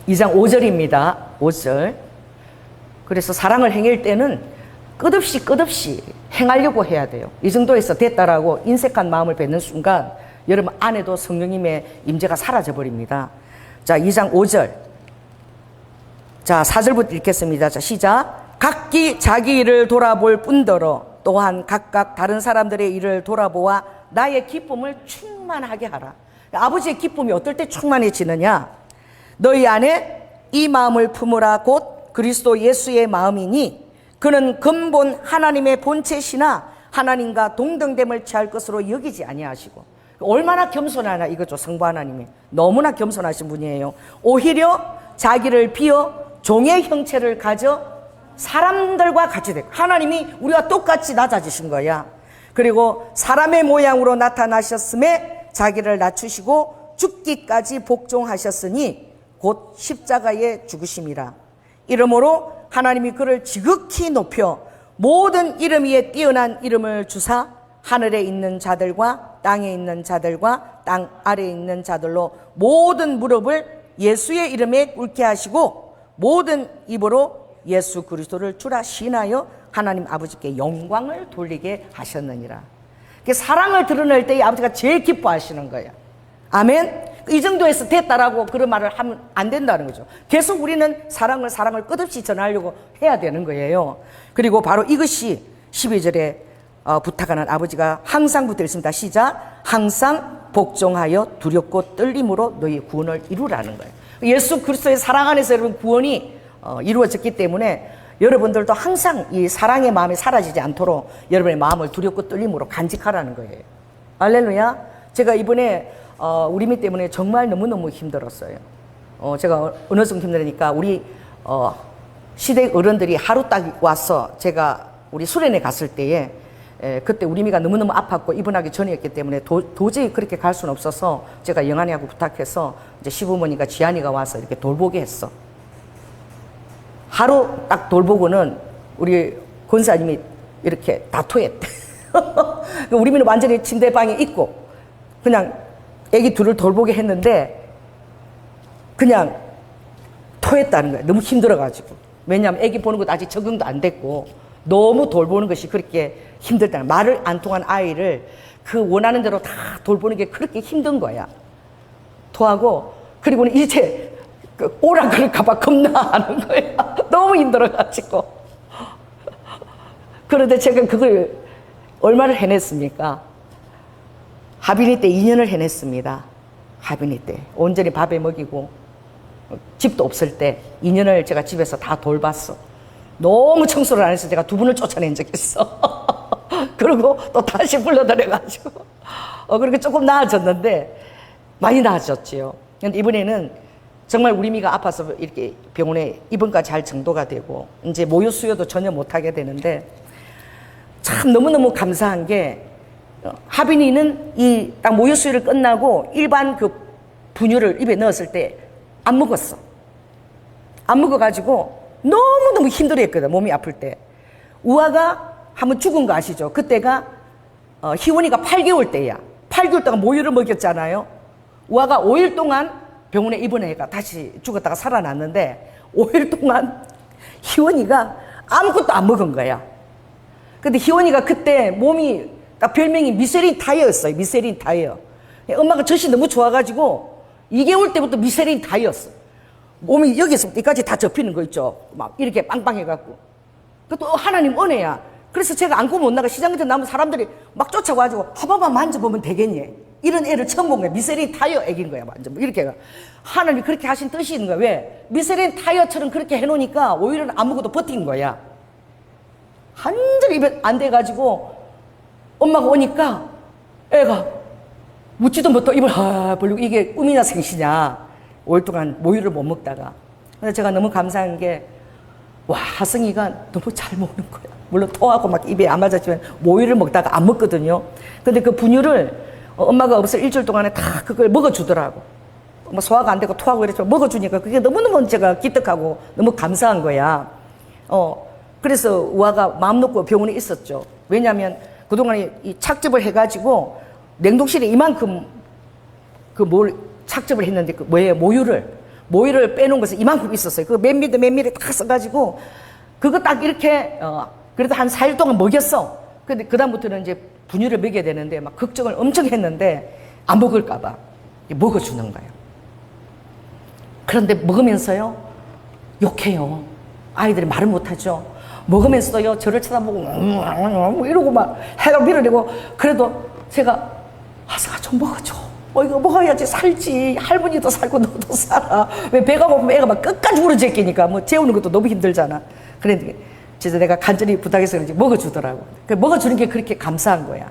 5절입니다. 5절. 그래서 사랑을 행할 때는 끝없이 행하려고 해야 돼요. 이 정도에서 됐다라고 인색한 마음을 뱉는 순간 여러분 안에도 성령님의 임재가 사라져버립니다. 자, 2장 5절. 자, 4절부터 읽겠습니다. 자, 시작. 각기 자기 일을 돌아볼 뿐더러 또한 각각 다른 사람들의 일을 돌아보아 나의 기쁨을 충만하게 하라. 아버지의 기쁨이 어떨 때 충만해지느냐? 너희 안에 이 마음을 품으라 곧 그리스도 예수의 마음이니 그는 근본 하나님의 본체시나 하나님과 동등됨을 취할 것으로 여기지 아니하시고. 얼마나 겸손하나 이거죠. 성부 하나님이 너무나 겸손하신 분이에요. 오히려 자기를 비어 종의 형체를 가져 사람들과 같이 되고 하나님이 우리와 똑같이 낮아지신 거야. 그리고 사람의 모양으로 나타나셨음에 자기를 낮추시고 죽기까지 복종하셨으니 곧 십자가에 죽으심이라. 이러므로 하나님이 그를 지극히 높여 모든 이름 위에 뛰어난 이름을 주사 하늘에 있는 자들과 땅에 있는 자들과 땅 아래에 있는 자들로 모든 무릎을 예수의 이름에 꿇게 하시고 모든 입으로 예수 그리스도를 주라 시인하여 하나님 아버지께 영광을 돌리게 하셨느니라. 사랑을 드러낼 때 아버지가 제일 기뻐하시는 거예요. 아멘. 이 정도에서 됐다라고 그런 말을 하면 안 된다는 거죠. 계속 우리는 사랑을 끝없이 전하려고 해야 되는 거예요. 그리고 바로 이것이 12절에 부탁하는 아버지가 항상 붙어 있습니다. 시작. 항상 복종하여 두렵고 떨림으로 너희 구원을 이루라는 거예요. 예수 그리스도의 사랑 안에서 여러분 구원이 이루어졌기 때문에 여러분들도 항상 이 사랑의 마음이 사라지지 않도록 여러분의 마음을 두렵고 떨림으로 간직하라는 거예요. 할렐루야. 제가 이번에 우리 미 때문에 정말 너무너무 힘들었어요. 제가 어느 정도 힘들으니까 우리 시댁 어른들이 하루 딱 와서 제가 우리 수련회 갔을 때에 그때 우리 미가 너무너무 아팠고 입원하기 전이었기 때문에 도저히 그렇게 갈 수는 없어서 제가 영환이하고 부탁해서 이제 시부모니가 지안이가 와서 이렇게 돌보게 했어. 하루 딱 돌보고는 우리 권사님이 이렇게 다 토했대. 우리 미는 완전히 침대방에 있고 그냥 애기 둘을 돌보게 했는데 그냥 토했다는 거야. 너무 힘들어가지고. 왜냐하면 애기 보는 것도 아직 적응도 안 됐고 너무 돌보는 것이 그렇게 힘들다는 거야. 말을 안 통한 아이를 그 원하는 대로 다 돌보는 게 그렇게 힘든 거야. 토하고 그리고는 이제 오라 그럴까봐 겁나하는 거야. 너무 힘들어가지고. 그런데 제가 그걸 얼마를 해냈습니까? 하빈이 때 2년을 해냈습니다. 하빈이 때 온전히 밥에 먹이고 집도 없을 때 2년을 제가 집에서 다 돌봤어. 너무 청소를 안 해서 제가 2분을 쫓아낸 적이 있어. 그리고 또 다시 불러들여가지고 그렇게 조금 나아졌는데 많이 나아졌지요. 근데 이번에는 정말 우리 미가 아파서 이렇게 병원에 입원까지 할 정도가 되고 이제 모유 수유도 전혀 못하게 되는데 참 너무너무 감사한 게 하빈이는 이 딱 모유 수유를 끝나고 일반 그 분유를 입에 넣었을 때 안 먹었어. 안 먹어가지고 너무너무 힘들어했거든. 몸이 아플 때. 우아가 한번 죽은 거 아시죠? 그때가 희원이가 8개월 때야. 8개월 동안 모유를 먹였잖아요. 우아가 5일 동안 병원에 입원해가 다시 죽었다가 살아났는데 5일 동안 희원이가 아무것도 안 먹은 거야. 근데 희원이가 그때 몸이 딱 별명이 미쉐린 타이어였어요. 미쉐린 타이어. 엄마가 젖이 너무 좋아가지고 2개월 때부터 미쉐린 타이어였어. 몸이 여기서부터 여기까지 다 접히는 거 있죠. 막 이렇게 빵빵해갖고. 그것도 하나님 은혜야. 그래서 제가 안고 못 나가 시장에서 나오면 사람들이 막 쫓아와가지고 한 번만 만져보면 되겠니? 이런 애를 처음 본 거야. 미쉐린 타이어 애긴 거야. 완전 이렇게. 하나님이 그렇게 하신 뜻이 있는 거야. 왜? 미쉐린 타이어처럼 그렇게 해놓으니까 오히려 아무것도 버틴 거야. 완전히 입에 안 돼가지고 엄마가 오니까 애가 묻지도 못하고 입을 벌리고 이게 꿈이냐 생시냐 5일 동안 모유를 못 먹다가. 근데 제가 너무 감사한 게 와, 하승이가 너무 잘 먹는 거야. 물론 토하고 막 입에 안 맞았지만 모유를 먹다가 안 먹거든요. 근데 그 분유를 엄마가 없어 일주일 동안에 다 그걸 먹어주더라고. 뭐 소화가 안 되고 토하고 이랬지만 먹어주니까 그게 너무너무 제가 기특하고 너무 감사한 거야. 그래서 우아가 마음 놓고 병원에 있었죠. 왜냐하면 그동안에 이 착즙을 해가지고 냉동실에 이만큼 뭘 착즙을 했는데 그 뭐예요? 모유를 빼놓은 것은 이만큼 있었어요. 그 맨밀에 딱 써가지고 그거 딱 이렇게 그래도 한 4일 동안 먹였어. 근데 그다음부터는 이제 분유를 먹여야 되는데 막 걱정을 엄청 했는데 안 먹을까봐 먹어주는 거예요. 그런데 먹으면서요 욕해요. 아이들이 말을 못하죠. 먹으면서도요 저를 쳐다보고 뭐 이러고 막 해가 밀어내고. 그래도 제가 하승아 좀 먹어줘. 이거 먹어야지 살지. 할머니도 살고 너도 살아. 왜 배가 고프면 애가 막 끝까지 울어제끼니까 뭐 재우는 것도 너무 힘들잖아. 그런데 진짜 내가 간절히 부탁해서 그런지 먹어주더라고. 먹어주는 게 그렇게 감사한 거야.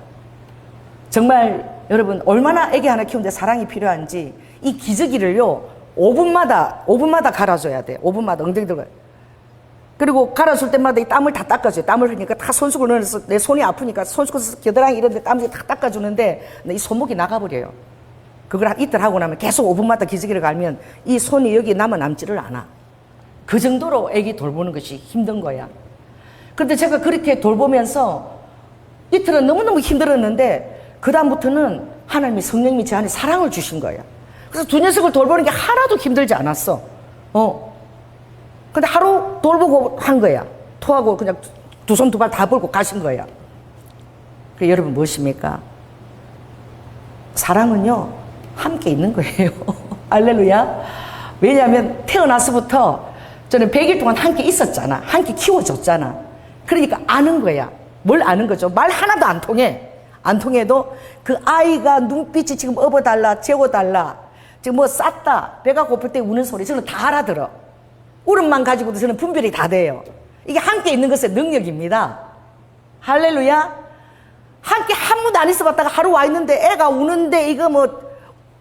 정말 여러분 얼마나 애기 하나 키우는데 사랑이 필요한지 이 기저귀를요 5분마다 갈아줘야 돼. 5분마다 엉덩이 들고. 그리고 갈아줄 때마다 이 땀을 다 닦아줘요. 땀을 흘리니까 다 손수건을 넣어서 내 손이 아프니까 손수건 겨드랑이 이런 데 땀을 다 닦아주는데 이 손목이 나가버려요. 그걸 이틀 하고 나면 계속 5분마다 기저귀를 갈면 이 손이 여기 남지를 않아. 그 정도로 애기 돌보는 것이 힘든 거야. 그런데 제가 그렇게 돌보면서 이틀은 너무너무 힘들었는데 그다음부터는 하나님이 성령님이 제 안에 사랑을 주신 거야. 그래서 두 녀석을 돌보는 게 하나도 힘들지 않았어. 근데 하루 돌보고 한 거야. 토하고 그냥 두 손 두 발 다 벌고 가신 거야. 여러분 무엇입니까? 사랑은요 함께 있는 거예요. 할렐루야. 왜냐하면 태어나서부터 저는 100일 동안 함께 있었잖아. 함께 키워줬잖아. 그러니까 아는 거야. 뭘 아는 거죠? 말 하나도 안 통해. 안 통해도 그 아이가 눈빛이 지금 업어달라 재워달라 지금 뭐 쌌다, 배가 고플 때 우는 소리 저는 다 알아들어. 울음만 가지고도 저는 분별이 다 돼요. 이게 함께 있는 것의 능력입니다. 할렐루야. 함께 한 번도 안 있어 봤다가 하루 와 있는데 애가 우는데 이거 뭐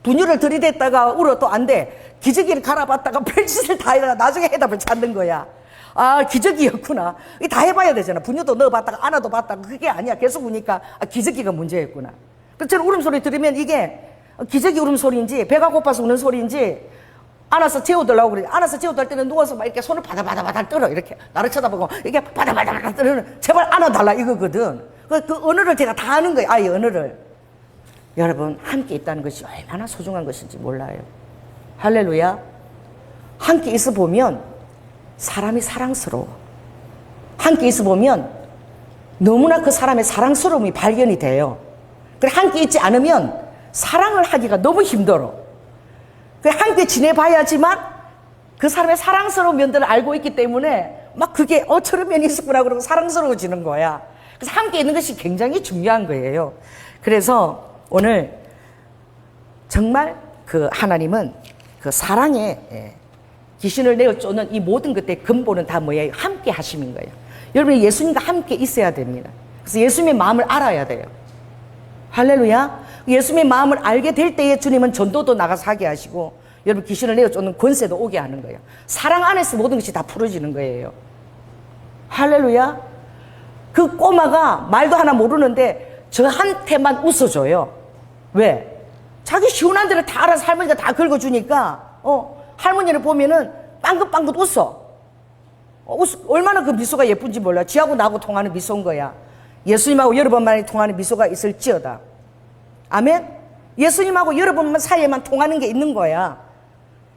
분유를 들이댔다가 울어도 안 돼. 기저귀를 갈아봤다가 별짓을 다 해다가 나중에 해답을 찾는 거야. 아, 기저귀였구나. 이거 다 해봐야 되잖아. 분유도 넣어봤다가 안아도 봤다가 그게 아니야. 계속 우니까 아, 기저귀가 문제였구나. 그래서 저는 울음소리 들으면 이게 기저귀 울음소리인지 배가 고파서 우는 소리인지 안아서 재워달라고 그래. 안아서 재워달 때는 누워서 막 이렇게 손을 바다바다바다 떨어. 이렇게 나를 쳐다보고 이게 바다바다바다 떨어는 제발 안아달라 이거거든. 그 언어를 제가 다 아는 거예요. 아이 언어를. 여러분 함께 있다는 것이 얼마나 소중한 것인지 몰라요. 할렐루야. 함께 있어 보면 사람이 사랑스러워. 함께 있어 보면 너무나 그 사람의 사랑스러움이 발견이 돼요. 그래 함께 있지 않으면 사랑을 하기가 너무 힘들어. 그래 함께 지내봐야지만 그 사람의 사랑스러운 면들을 알고 있기 때문에 막 그게 저런 면이 있었구나 그러고 사랑스러워지는 거야. 그래서 함께 있는 것이 굉장히 중요한 거예요. 그래서 오늘 정말 그 하나님은 그 사랑에 귀신을 내어 쫓는 이 모든 것의 근본은 다 뭐예요? 함께 하심인 거예요. 여러분 예수님과 함께 있어야 됩니다. 그래서 예수님의 마음을 알아야 돼요. 할렐루야. 예수님의 마음을 알게 될 때에 주님은 전도도 나가서 하게 하시고 여러분 귀신을 내어 쫓는 권세도 오게 하는 거예요. 사랑 안에서 모든 것이 다 풀어지는 거예요. 할렐루야. 그 꼬마가 말도 하나 모르는데 저한테만 웃어줘요. 왜? 자기 시원한 데를 다 알아서 할머니가 다 긁어주니까 할머니를 보면은 빵긋빵긋 웃어. 얼마나 그 미소가 예쁜지 몰라. 지하고 나하고 통하는 미소인 거야. 예수님하고 여러 번만에 통하는 미소가 있을지어다. 아멘? 예수님하고 여러 번만 사이에만 통하는 게 있는 거야.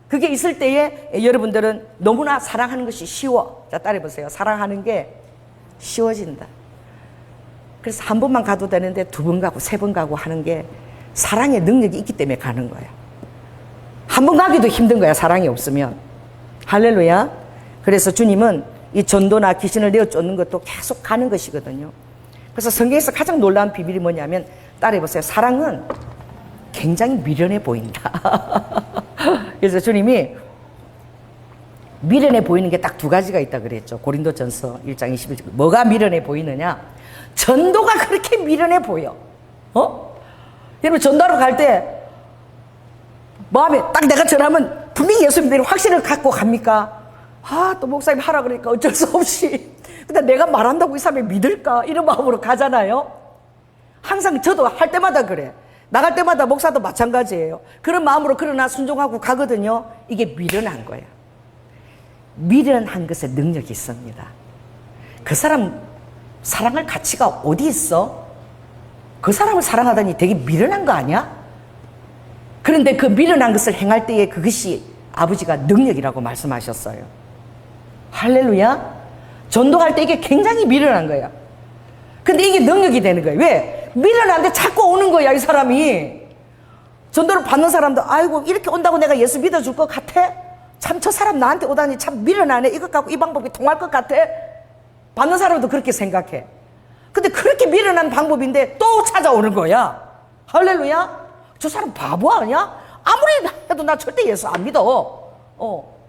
그게 있을 때에 여러분들은 너무나 사랑하는 것이 쉬워. 자, 따라해보세요. 사랑하는 게 쉬워진다. 그래서 한 번만 가도 되는데 두 번 가고 세 번 가고 하는 게 사랑의 능력이 있기 때문에 가는 거야. 한 번 가기도 힘든 거야. 사랑이 없으면. 할렐루야. 그래서 주님은 이 전도나 귀신을 내어 쫓는 것도 계속 가는 것이거든요. 그래서 성경에서 가장 놀라운 비밀이 뭐냐면 따라해보세요. 사랑은 굉장히 미련해 보인다. 그래서 주님이 미련해 보이는 게 딱 두 가지가 있다 그랬죠. 고린도전서 1장 21절. 뭐가 미련해 보이느냐? 전도가 그렇게 미련해 보여. 여러분 전도하러 갈 때 마음에 딱 내가 전하면 분명히 예수님들이 확신을 갖고 갑니까? 또 목사님 하라 그러니까 어쩔 수 없이. 근데 내가 말한다고 이 사람이 믿을까? 이런 마음으로 가잖아요. 항상 저도 할 때마다 그래. 나갈 때마다 목사도 마찬가지예요. 그런 마음으로 그러나 순종하고 가거든요. 이게 미련한 거예요. 미련한 것에 능력이 있습니다. 그 사람 사랑할 가치가 어디 있어? 그 사람을 사랑하다니 되게 미련한 거 아니야? 그런데 그 미련한 것을 행할 때에 그것이 아버지가 능력이라고 말씀하셨어요. 할렐루야. 전도할 때 이게 굉장히 미련한 거야. 근데 이게 능력이 되는 거예요. 왜? 미련한데 자꾸 오는 거야, 이 사람이. 전도를 받는 사람도 아이고 이렇게 온다고 내가 예수 믿어줄 것 같아? 참 저 사람 나한테 오다니 참 미련하네. 이것 갖고 이 방법이 통할 것 같아? 받는 사람도 그렇게 생각해. 근데 그렇게 미련한 방법인데 또 찾아오는 거야. 할렐루야. 저 사람 바보 아니야? 아무리 해도 나 절대 예수 안 믿어.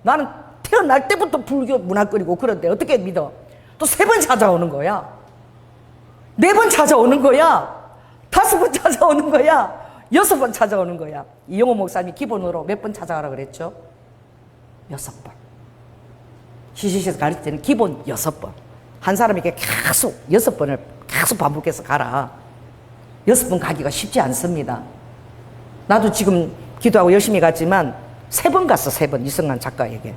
나는 태어날 때부터 불교 문화거리고 그런데 어떻게 믿어? 또 3번 찾아오는 거야. 4번 찾아오는 거야. 5번 찾아오는 거야. 6번 찾아오는 거야. 이영호 목사님이 기본으로 몇 번 찾아가라 그랬죠? 6번. 시시시에서 가르칠 때는 기본 6번. 한 사람에게 계속 6번을 계속 반복해서 가라. 6번 가기가 쉽지 않습니다. 나도 지금 기도하고 열심히 갔지만 3번 갔어. 3번 이승환 작가에게.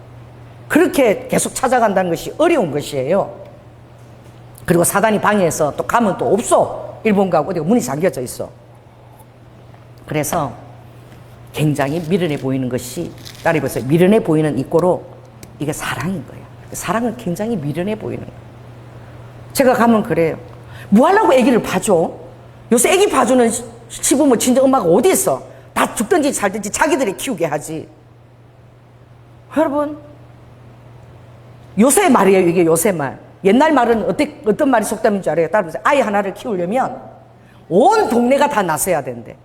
그렇게 계속 찾아간다는 것이 어려운 것이에요. 그리고 사단이 방해해서 또 가면 또 없어. 일본 가고 어디가 문이 잠겨져 있어. 그래서 굉장히 미련해 보이는 것이 따라해보세요. 미련해 보이는 이꼬로 이게 사랑인 거예요. 사랑은 굉장히 미련해 보이는 거예요. 제가 가면 그래요. 뭐 하려고 애기를 봐줘? 요새 애기 봐주는 시부모 친정 엄마가 어디 있어? 다 죽든지 살든지 자기들이 키우게 하지. 여러분 요새 말이에요. 이게 요새 말. 옛날 말은 어떤 말이 속담인 줄 알아요? 따라보세요. 아이 하나를 키우려면 온 동네가 다 나서야 된대.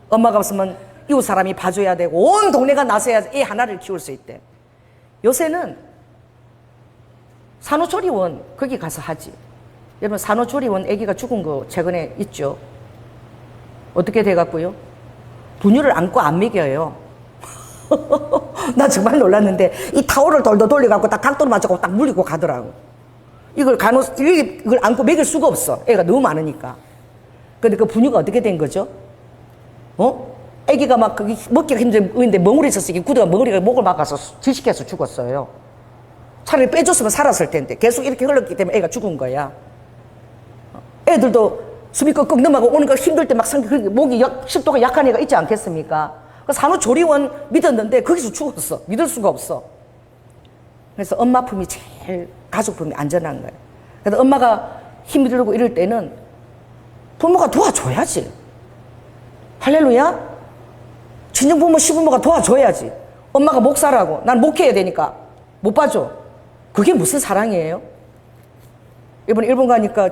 엄마가 없으면 이웃 사람이 봐줘야 되고 온 동네가 나서야 애 하나를 키울 수 있대. 요새는 산후조리원 거기 가서 하지. 여러분 산후조리원 아기가 죽은 거 최근에 있죠. 어떻게 돼갖고요? 분유를 안고 안 먹여요. 나 정말 놀랐는데 이 타올을 돌돌 돌려갖고 딱 각도를 맞추고 딱 물리고 가더라고. 이걸 안고 먹일 수가 없어. 애가 너무 많으니까. 근데 그 분유가 어떻게 된 거죠? 애기가 막 그게 먹기가 힘든데 멍울이 있었어. 이 구두가 멍울이가 목을 막아서 질식해서 죽었어요. 차라리 빼줬으면 살았을 텐데 계속 이렇게 흘렀기 때문에 애가 죽은 거야. 애들도 숨이 꺽꺽 넘어가고 오는 거 힘들 때 막 목이 식도가 약한 애가 있지 않겠습니까? 그 산후조리원 믿었는데 거기서 죽었어. 믿을 수가 없어. 그래서 엄마 품이 제일 가족 품이 안전한 거예요. 그래서 엄마가 힘이 들고 이럴 때는 부모가 도와줘야지. 할렐루야? 친정부모 시부모가 도와줘야지. 엄마가 목사라고 난 목회해야 되니까 못 봐줘. 그게 무슨 사랑이에요? 이번에 일본 가니까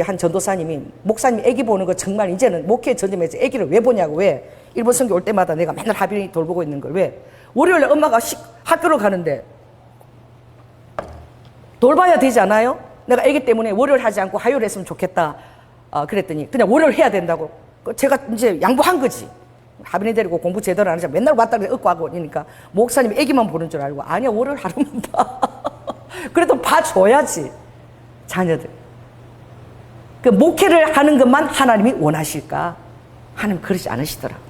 한 전도사님이 목사님 애기 보는 거 정말 이제는 목회 전념해서 애기를 왜 보냐고. 왜? 일본 선교 올 때마다 내가 맨날 하빈이 돌보고 있는 걸. 왜? 월요일에 엄마가 학교를 가는데 돌봐야 되지 않아요? 내가 애기 때문에 월요일 하지 않고 화요일 했으면 좋겠다. 그랬더니 그냥 월요일 해야 된다고. 제가 이제 양보한 거지. 하빈이 데리고 공부 제대로 안 하자 맨날 왔다 그래 얻고 하고 그러니까 목사님 애기만 보는 줄 알고 아니야 월요일 하루만 봐. 그래도 봐줘야지. 자녀들. 그 목회를 하는 것만 하나님이 원하실까? 하나님 그러지 않으시더라고.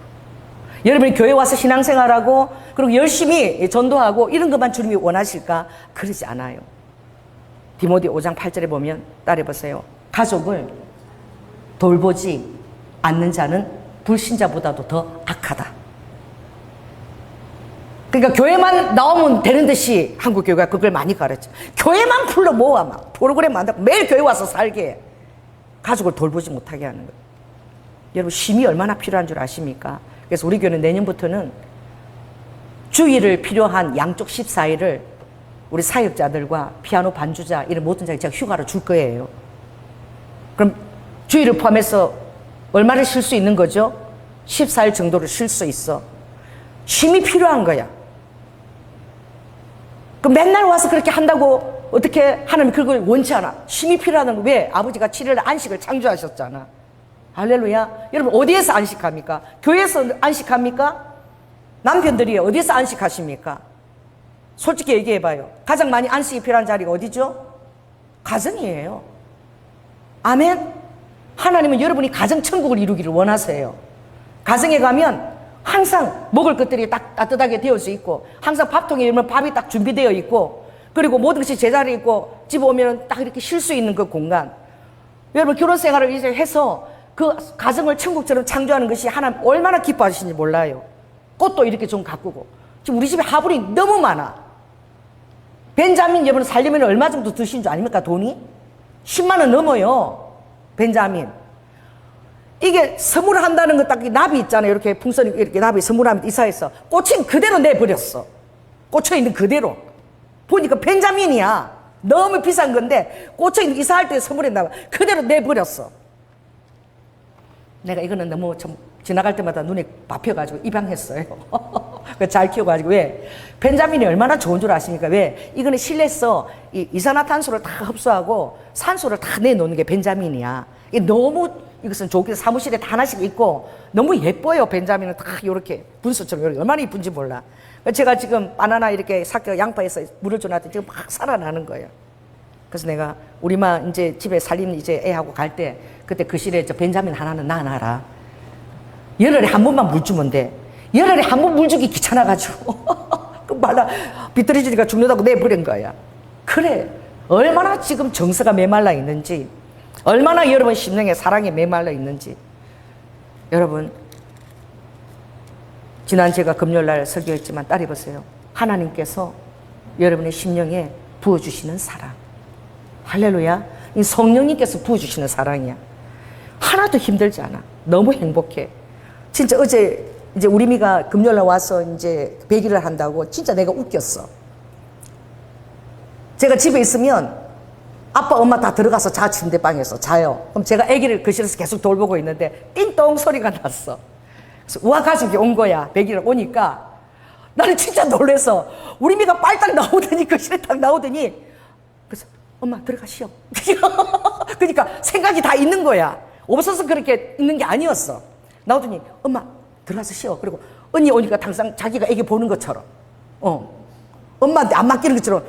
여러분이 교회 와서 신앙생활하고 그리고 열심히 전도하고 이런 것만 주님이 원하실까? 그러지 않아요. 디모데 5장 8절에 보면 따라해보세요. 가족을 돌보지 않는 자는 불신자보다도 더 악하다. 그러니까 교회만 나오면 되는 듯이 한국 교회가 그걸 많이 가르쳐. 교회만 풀러 모아 막 프로그램 만들고 매일 교회 와서 살게 해. 가족을 돌보지 못하게 하는 거예요. 여러분 쉼이 얼마나 필요한 줄 아십니까? 그래서 우리 교회는 내년부터는 주일을 필요한 양쪽 14일을 우리 사역자들과 피아노 반주자 이런 모든 자에게 제가 휴가를 줄 거예요. 그럼 주일을 포함해서 얼마를 쉴 수 있는 거죠? 14일 정도를 쉴 수 있어. 쉼이 필요한 거야. 그 맨날 와서 그렇게 한다고 어떻게 하나님 그걸 원치 않아. 쉼이 필요하다는 거. 왜? 아버지가 7일 안식을 창조하셨잖아. 할렐루야. 여러분 어디에서 안식합니까? 교회에서 안식합니까? 남편들이 어디에서 안식하십니까? 솔직히 얘기해봐요. 가장 많이 안식이 필요한 자리가 어디죠? 가정이에요. 아멘. 하나님은 여러분이 가정 천국을 이루기를 원하세요. 가정에 가면 항상 먹을 것들이 딱 따뜻하게 되어져 있고 항상 밥통에 열면 밥이 딱 준비되어 있고 그리고 모든 것이 제자리에 있고 집에 오면 딱 이렇게 쉴 수 있는 그 공간. 여러분 결혼 생활을 이제 해서 그 가정을 천국처럼 창조하는 것이 하나님 얼마나 기뻐하시는지 몰라요. 꽃도 이렇게 좀 가꾸고 지금 우리 집에 화분이 너무 많아. 벤자민 여러분 살려면 얼마 정도 드신 줄 아닙니까? 돈이? 10만 원 넘어요. 벤자민. 이게 선물한다는 거 딱 나비 있잖아요. 이렇게 풍선이 이렇게 나비 선물하면 이사해서 꽂힌 그대로 내버렸어. 꽂혀있는 그대로. 보니까 벤자민이야. 너무 비싼 건데 꽂혀있는 이사할 때 선물했나 봐. 그대로 내버렸어. 내가 이거는 너무 좀 지나갈 때마다 눈에 밟혀가지고 입양했어요. 잘 키워가지고. 왜? 벤자민이 얼마나 좋은 줄 아십니까? 왜? 이거는 실내에서 이산화탄소를 다 흡수하고 산소를 다 내놓는 게 벤자민이야. 이게 너무 이것은 좋게 사무실에 다 하나씩 있고 너무 예뻐요. 벤자민은 다 이렇게 분수처럼 얼마나 이쁜지 몰라. 제가 지금 바나나 이렇게 삭혀 양파에서 물을 줘놨더니 지금 막 살아나는 거예요. 그래서 내가 우리 마 이제 집에 살림 이제 애하고 갈 때 그때 그 실에 저 벤자민 하나는 놔놔라. 열흘에 한 번만 물 주면 돼. 열흘에 한 번 물 주기 귀찮아가지고 그 말라 비틀어지니까 죽는다고 내버린 거야. 그래 얼마나 지금 정서가 메말라 있는지 얼마나 여러분 심령의 사랑에 메말라 있는지. 여러분 지난 제가 금요일날 설교했지만 따라해보세요. 하나님께서 여러분의 심령에 부어주시는 사랑. 할렐루야. 이 성령님께서 부어주시는 사랑이야. 하나도 힘들지 않아. 너무 행복해. 진짜 어제 이제 우리 미가 금요일날 와서 이제 100일을 한다고 진짜 내가 웃겼어. 제가 집에 있으면 아빠 엄마 다 들어가서 자 침대방에서 자요. 그럼 제가 아기를 거실에서 계속 돌보고 있는데 띵동 소리가 났어. 그래서 우아가족이 온 거야. 100일 오니까 나는 진짜 놀래서 우리 미가 빨딱 나오더니 거실에 딱 나오더니 그래서 엄마 들어가시오. 그러니까 생각이 다 있는 거야. 없어서 그렇게 있는 게 아니었어. 나오더니 엄마 들어가서 쉬어. 그리고 언니 오니까 항상 자기가 애기 보는 것처럼 엄마한테 안 맡기는 것처럼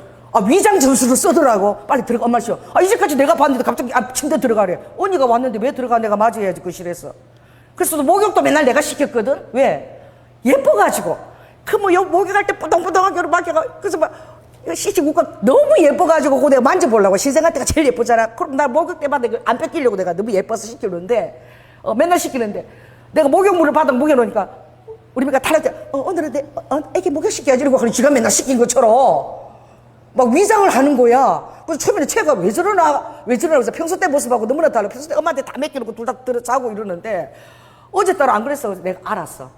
위장 전술을 쓰더라고. 빨리 들어가 엄마 쉬어. 이제까지 내가 봤는데 갑자기 침대 들어가래. 언니가 왔는데 왜 들어가? 내가 맞아야지 거실에서. 그래서 목욕도 맨날 내가 시켰거든. 왜? 예뻐가지고. 목욕할 때 뿌덩뿌덩하게 맡겨가. 그래서 막 시시국가 너무 예뻐가지고 그거 내가 만져보려고. 신생아 때가 제일 예쁘잖아. 그럼 나 목욕 때마다 안 뺏기려고 내가 너무 예뻐서 시키는데 맨날 시키는데 내가 목욕물을 받아 목욕놓으니까 우리 미가 탈날 때 오늘은 애기 목욕시켜야지 이러고 지가 맨날 시킨 것처럼 막 위장을 하는 거야. 그래서 처음에는 쟤가 왜 저러나 그래서 평소 때 모습하고 너무나 달라. 평소 때 엄마한테 다 맡겨놓고 둘 다 들어 자고 이러는데 어제 따라 안 그랬어. 그래서 내가 알았어.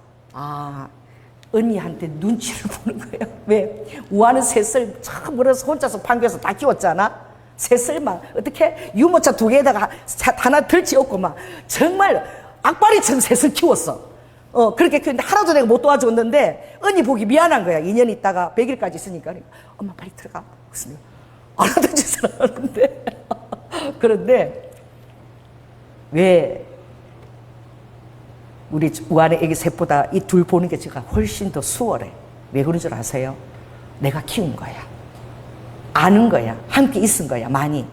언니한테 눈치를 보는 거야. 왜? 우아는 셋을 참 멀어서 혼자서 판교에서 다 키웠잖아. 셋을만 어떻게 유모차 2개에다가 하나 들치었고 막 정말 악바리처럼 셋을 키웠어. 그렇게 키웠는데 하나도 내가 못 도와줬는데 언니 보기 미안한 거야. 2년 있다가 100일까지 있으니까 엄마 빨리 들어가. 그래서 안 하던 짓을 하는데 그런데 왜 우리 우아의 애기 셋보다 이 둘 보는 게 제가 훨씬 더 수월해. 왜 그런 줄 아세요? 내가 키운 거야. 아는 거야. 함께 있은 거야. 많이.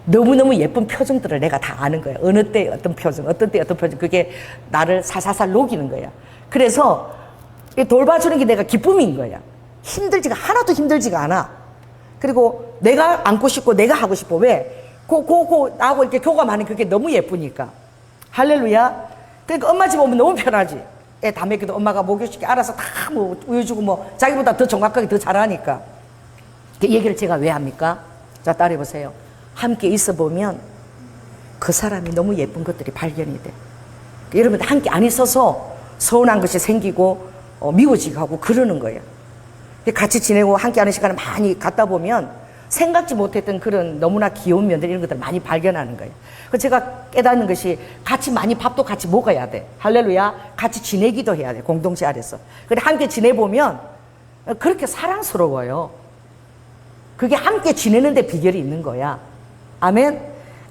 너무너무 예쁜 표정들을 내가 다 아는 거야. 어느 때 어떤 표정, 어떤 때 어떤 표정. 그게 나를 살살살 녹이는 거야. 그래서 돌봐주는 게 내가 기쁨인 거야. 하나도 힘들지가 않아. 그리고 내가 안고 싶고 내가 하고 싶어. 왜? 나하고 이렇게 교감하는 그게 너무 예쁘니까. 할렐루야. 그러니까 엄마 집 오면 너무 편하지. 애 다 먹여도 엄마가 목욕시켜 알아서 다 우유 주고 자기보다 더 정확하게 더 잘하니까. 그 얘기를 제가 왜 합니까? 자, 따라해보세요. 함께 있어 보면 그 사람이 너무 예쁜 것들이 발견이 돼. 여러분 함께 안 있어서 서운한 것이 생기고 미워지고 하고 그러는 거예요. 같이 지내고 함께 하는 시간을 많이 갖다 보면 생각지 못했던 그런 너무나 귀여운 면들 이런 것들을 많이 발견하는 거예요. 그래서 제가 깨닫는 것이 같이 많이 밥도 같이 먹어야 돼. 할렐루야. 같이 지내기도 해야 돼. 공동체 안에서. 근데 함께 지내보면 그렇게 사랑스러워요. 그게 함께 지내는 데 비결이 있는 거야. 아멘.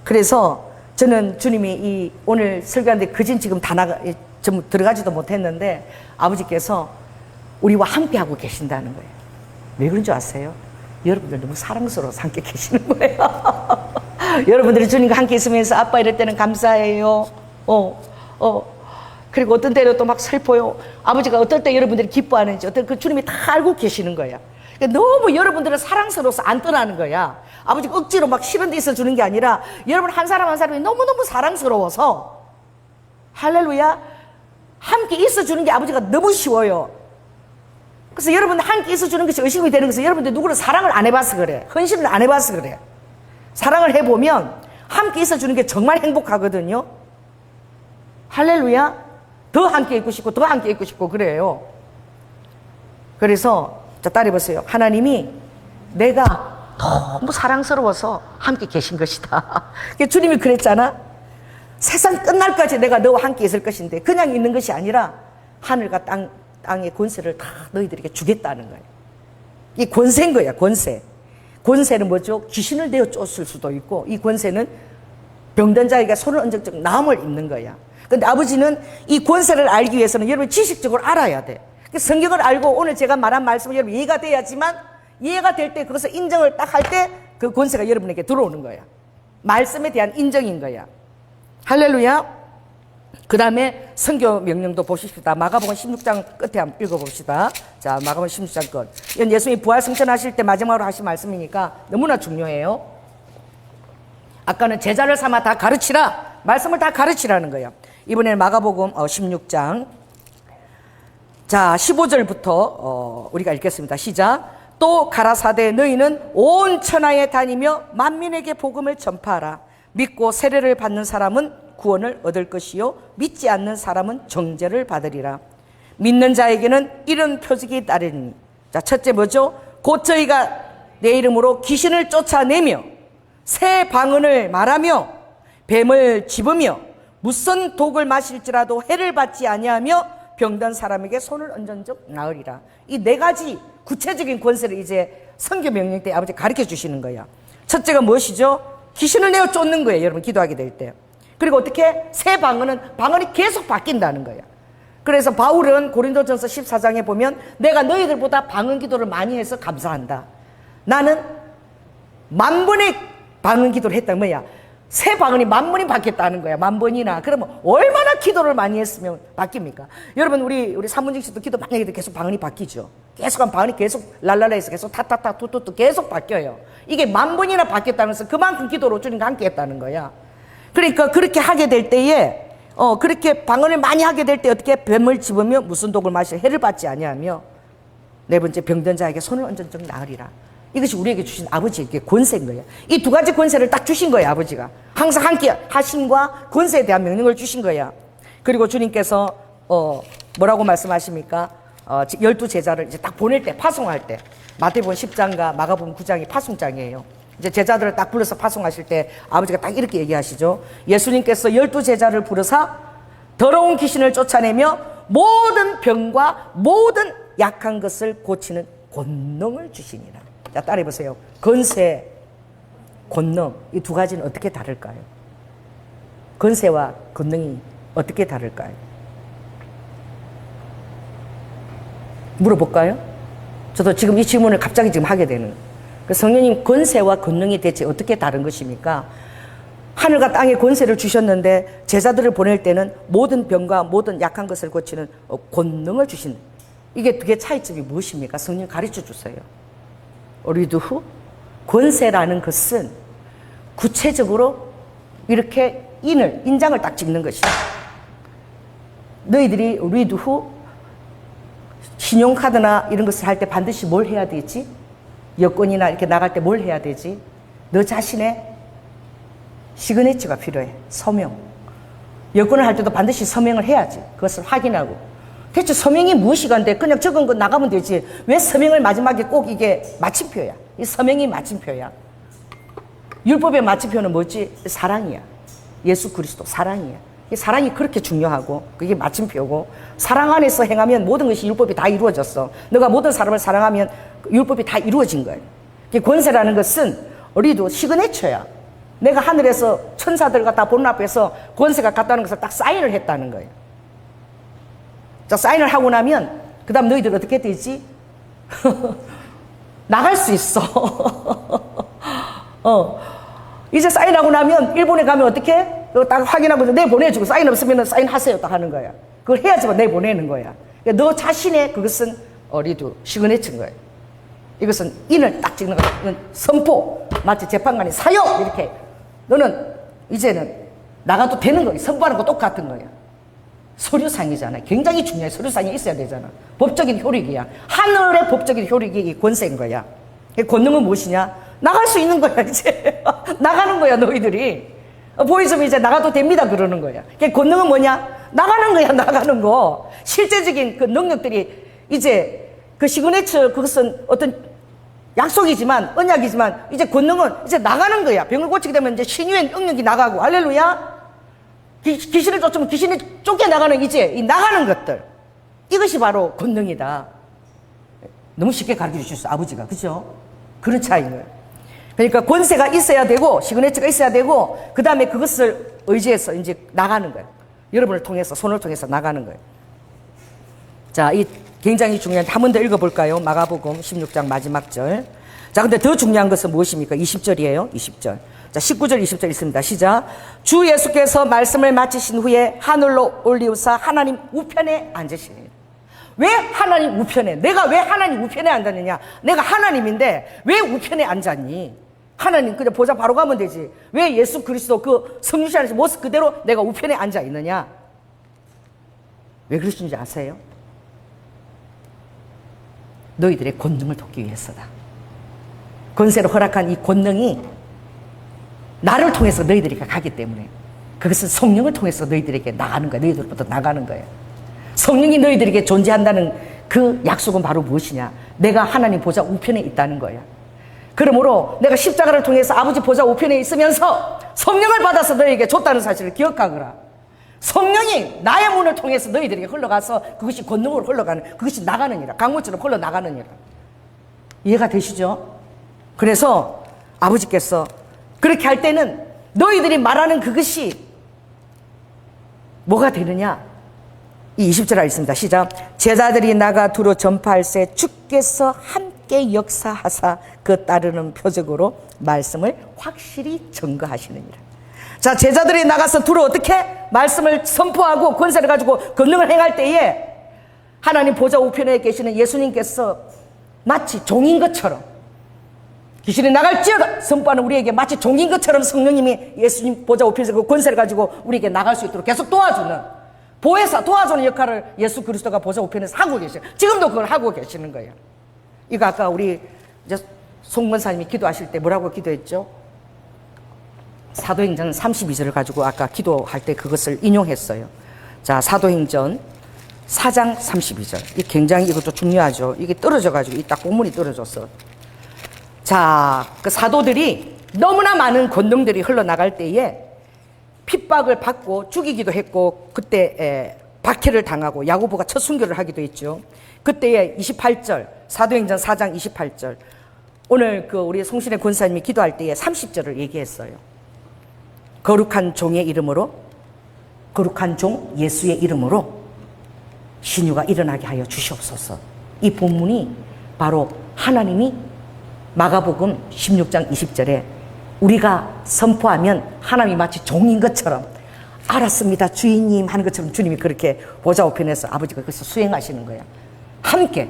그래서 저는 주님이 오늘 설교하는데 그진 지금 좀 들어가지도 못했는데 아버지께서 우리와 함께 하고 계신다는 거예요. 왜 그런 줄 아세요? 여러분들 너무 사랑스러워서 함께 계시는 거예요. 여러분들이 주님과 함께 있으면서 아빠 이럴 때는 감사해요. 그리고 어떤 때는 또 막 슬퍼요. 아버지가 어떨 때 여러분들이 기뻐하는지 어떤 그 주님이 다 알고 계시는 거야. 그러니까 너무 여러분들은 사랑스러워서 안 떠나는 거야. 아버지가 억지로 막 싫은 데 있어 주는 게 아니라 여러분 한 사람 한 사람이 너무너무 사랑스러워서 할렐루야 함께 있어 주는 게 아버지가 너무 쉬워요. 그래서 여러분 함께 있어 주는 것이 의식이 되는 것은 여러분들 누구를 사랑을 안 해봐서 그래. 헌신을 안 해봐서 그래. 사랑을 해보면 함께 있어 주는 게 정말 행복하거든요. 할렐루야. 더 함께 있고 싶고 더 함께 있고 싶고 그래요. 그래서 자 따라해보세요. 하나님이 내가 너무 사랑스러워서 함께 계신 것이다. 주님이 그랬잖아. 세상 끝날까지 내가 너와 함께 있을 것인데 그냥 있는 것이 아니라 하늘과 땅의 권세를 다 너희들에게 주겠다는 거예요. 이 권세인 거야. 권세. 권세는 뭐죠? 귀신을 내어 쫓을 수도 있고 이 권세는 병든 자에게 손을 얹적 나음을 입는 거야. 근데 아버지는 이 권세를 알기 위해서는 여러분 지식적으로 알아야 돼. 성경을 알고 오늘 제가 말한 말씀은 여러분 이해가 돼야지만 이해가 될 때 그것을 인정을 딱 할 때 그 권세가 여러분에게 들어오는 거야. 말씀에 대한 인정인 거야. 할렐루야. 그 다음에 선교 명령도 보십시다. 마가복음 16장 끝에 한번 읽어봅시다. 자, 마가복음 16장 끝. 이건 예수님이 부활 승천하실 때 마지막으로 하신 말씀이니까 너무나 중요해요. 아까는 제자를 삼아 다 가르치라. 말씀을 다 가르치라는 거예요. 이번에는 마가복음 16장. 자, 15절부터 우리가 읽겠습니다. 시작. 또 가라사대 너희는 온 천하에 다니며 만민에게 복음을 전파하라. 믿고 세례를 받는 사람은 구원을 얻을 것이요 믿지 않는 사람은 정죄를 받으리라. 믿는 자에게는 이런 표적이 따르니. 자, 첫째 뭐죠? 곧 저희가 내 이름으로 귀신을 쫓아내며 새 방언을 말하며 뱀을 집으며 무슨 독을 마실지라도 해를 받지 아니하며 병든 사람에게 손을 얹은 적 나으리라. 이 네 가지 구체적인 권세를 이제 선교 명령 때 아버지 가르쳐 주시는 거야. 첫째가 무엇이죠? 귀신을 내어 쫓는 거예요. 여러분 기도하게 될 때. 그리고 어떻게? 새 방언이 계속 바뀐다는 거야. 그래서 바울은 고린도전서 14장에 보면 내가 너희들보다 방언 기도를 많이 해서 감사한다. 나는 10,000번의 방언 기도를 했다. 뭐야? 새 방언이 10,000번이 바뀌었다는 거야. 10,000번이나. 그러면 얼마나 기도를 많이 했으면 바뀝니까? 여러분 우리 사문직 씨도 기도 많이 해도 계속 방언이 바뀌죠. 계속 방언이 계속 랄랄라해서 계속 타타타 투투투 계속 바뀌어요. 이게 10,000번이나 바뀌었다는 것은 그만큼 기도로 주님과 함께 했다는 거야. 그러니까 그렇게 하게 될 때에 그렇게 방언을 많이 하게 될 때 어떻게? 뱀을 집으며 무슨 독을 마시어 해를 받지 아니하며 네 번째 병든 자에게 손을 얹은 적 나으리라. 이것이 우리에게 주신 아버지에게 권세인 거예요. 이 두 가지 권세를 딱 주신 거예요. 아버지가 항상 함께 하심과 권세에 대한 명령을 주신 거야. 그리고 주님께서 뭐라고 말씀하십니까? 12제자를 이제 딱 보낼 때, 파송할 때, 마태복음 10장과 마가복음 9장이 파송장이에요. 이제 제자들을 딱 불러서 파송하실 때 아버지가 딱 이렇게 얘기하시죠. 예수님께서 12제자를 부르사 더러운 귀신을 쫓아내며 모든 병과 모든 약한 것을 고치는 권능을 주시니라. 자, 따라해 보세요. 권세, 권능, 이 두 가지는 어떻게 다를까요? 권세와 권능이 어떻게 다를까요? 물어볼까요? 저도 지금 이 질문을 갑자기 지금 하게 되는. 성령님, 권세와 권능이 대체 어떻게 다른 것입니까? 하늘과 땅에 권세를 주셨는데 제자들을 보낼 때는 모든 병과 모든 약한 것을 고치는 권능을 주신, 이게 두 개 차이점이 무엇입니까? 성령 가르쳐 주세요. 우리도 권세라는 것은 구체적으로 이렇게 인장을 딱 찍는 것이다. 너희들이 우리도 신용카드나 이런 것을 할 때 반드시 뭘 해야 되지? 여권이나 이렇게 나갈 때 뭘 해야 되지? 너 자신의 시그니처가 필요해. 서명. 여권을 할 때도 반드시 서명을 해야지. 그것을 확인하고. 대체 서명이 무엇이간데 그냥 적은 거 나가면 되지. 왜 서명을 마지막에 꼭 이게 마침표야. 이 서명이 마침표야. 율법의 마침표는 뭐지? 사랑이야. 예수 그리스도 사랑이야. 이 사랑이 그렇게 중요하고 그게 마침표고, 사랑 안에서 행하면 모든 것이 율법이 다 이루어졌어. 너가 모든 사람을 사랑하면 율법이 다 이루어진 거예요. 권세라는 것은 우리도 시그네처야. 내가 하늘에서 천사들과 다 보는 앞에서 권세가 갔다는 것을 딱 사인을 했다는 거예요. 자, 사인을 하고 나면 그 다음 너희들 어떻게 되지? 나갈 수 있어. 이제 사인하고 나면 일본에 가면 어떻게? 딱 확인하고 내보내주고, 사인 없으면 사인하세요 딱 하는 거야. 그걸 해야지만 내보내는 거야. 그러니까 너 자신의 그것은 어리도 시그네처인 거예요. 이것은 인을 딱 찍는 거야. 이건 선포. 마치 재판관이 사형 이렇게. 너는 이제는 나가도 되는 거야. 선포하는 거 똑같은 거야. 서류상이잖아요. 굉장히 중요해. 서류상이 있어야 되잖아. 법적인 효력이야. 하늘의 법적인 효력이 이 권세인 거야. 권능은 무엇이냐? 나갈 수 있는 거야, 이제. 나가는 거야, 너희들이. 보이스면 이제 나가도 됩니다, 그러는 거야. 권능은 뭐냐? 나가는 거야, 나가는 거. 실제적인 그 능력들이 이제 그 시그네처, 그것은 어떤 약속이지만, 언약이지만, 이제 권능은 이제 나가는 거야. 병을 고치게 되면 이제 신유의 능력이 나가고, 할렐루야. 귀신을 쫓으면 귀신이 쫓겨나가는 이제 이 나가는 것들. 이것이 바로 권능이다. 너무 쉽게 가르쳐 주셨어요, 아버지가. 그죠? 그런 차이인 거예요. 그러니까 권세가 있어야 되고, 시그네처가 있어야 되고, 그 다음에 그것을 의지해서 이제 나가는 거예요. 여러분을 통해서, 손을 통해서 나가는 거예요. 자, 이 굉장히 중요한데 한 번 더 읽어볼까요? 마가복음 16장 마지막 절. 자, 근데 더 중요한 것은 무엇입니까? 20절이에요. 20절. 자, 19절, 20절 있습니다. 시작. 주 예수께서 말씀을 마치신 후에 하늘로 올리우사 하나님 우편에 앉으시니. 왜 하나님 우편에? 내가 왜 하나님 우편에 앉았느냐? 내가 하나님인데 왜 우편에 앉았니? 하나님 그냥 보자 바로 가면 되지. 왜 예수 그리스도 그 성육신 안에서 모습 그대로 내가 우편에 앉아 있느냐? 왜 그러신지 아세요? 너희들의 권능을 돕기 위해서다. 권세를 허락한 이 권능이 나를 통해서 너희들에게 가기 때문에, 그것은 성령을 통해서 너희들에게 나가는 거야. 너희들부터 나가는 거야. 성령이 너희들에게 존재한다는 그 약속은 바로 무엇이냐? 내가 하나님 보좌 우편에 있다는 거야. 그러므로 내가 십자가를 통해서 아버지 보좌 우편에 있으면서 성령을 받아서 너희에게 줬다는 사실을 기억하거라. 성령이 나의 문을 통해서 너희들에게 흘러가서 그것이 권능으로 흘러가는, 그것이 나가느니라. 강물처럼 흘러나가느니라. 이해가 되시죠? 그래서 아버지께서 그렇게 할 때는 너희들이 말하는 그것이 뭐가 되느냐? 이 20절 하겠습니다. 시작. 제자들이 나가 두루 전파할새 주께서 함께 역사하사 그 따르는 표적으로 말씀을 확실히 증거하시느니라. 자, 제자들이 나가서 두루 어떻게 말씀을 선포하고 권세를 가지고 권능을 행할 때에 하나님 보좌 우편에 계시는 예수님께서 마치 종인 것처럼, 귀신이 나갈지어다 선포하는 우리에게 마치 종인 것처럼 성령님이 예수님 보좌 우편에서 그 권세를 가지고 우리에게 나갈 수 있도록 계속 도와주는, 보혜사, 도와주는 역할을 예수 그리스도가 보좌 우편에서 하고 계셔요. 지금도 그걸 하고 계시는 거예요. 이거 아까 우리 이제 송 권사님이 기도하실 때 뭐라고 기도했죠? 사도행전 32절을 가지고 아까 기도할 때 그것을 인용했어요. 자, 사도행전 4장 32절. 이 굉장히 이것도 중요하죠. 이게 떨어져가지고 이 딱 본문이 떨어졌어. 자, 그 사도들이 너무나 많은 권능들이 흘러나갈 때에 핍박을 받고 죽이기도 했고, 그때 박해를 당하고 야고보가 첫 순교를 하기도 했죠. 그때에 28절, 사도행전 4장 28절. 오늘 그 우리 송신의 권사님이 기도할 때에 30절을 얘기했어요. 거룩한 종의 이름으로, 거룩한 종 예수의 이름으로 신유가 일어나게 하여 주시옵소서. 이 본문이 바로 하나님이 마가복음 16장 20절에 우리가 선포하면 하나님이 마치 종인 것처럼 알았습니다 주인님 하는 것처럼 주님이 그렇게 보좌 우편에서 아버지가 그것을 수행하시는 거야. 함께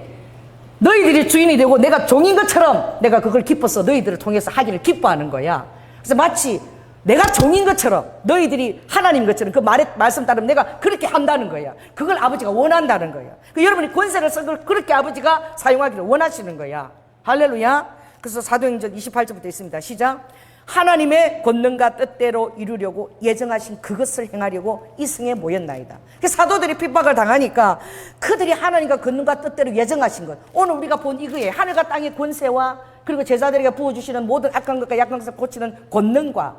너희들이 주인이 되고 내가 종인 것처럼 내가 그걸 기뻐서 너희들을 통해서 하기를 기뻐하는 거야. 그래서 마치 내가 종인 것처럼 너희들이 하나님 것처럼 그 말씀 따르면 내가 그렇게 한다는 거야. 그걸 아버지가 원한다는 거야. 여러분이 권세를 쓴 걸 그렇게 아버지가 사용하기를 원하시는 거야. 할렐루야. 그래서 사도행전 28절부터 있습니다. 시작. 하나님의 권능과 뜻대로 이루려고 예정하신 그것을 행하려고 이 성에 모였나이다. 사도들이 핍박을 당하니까 그들이 하나님과 권능과 뜻대로 예정하신 것, 오늘 우리가 본 이거에 하늘과 땅의 권세와 그리고 제자들에게 부어주시는 모든 악한 것과 약한 것을 고치는 권능과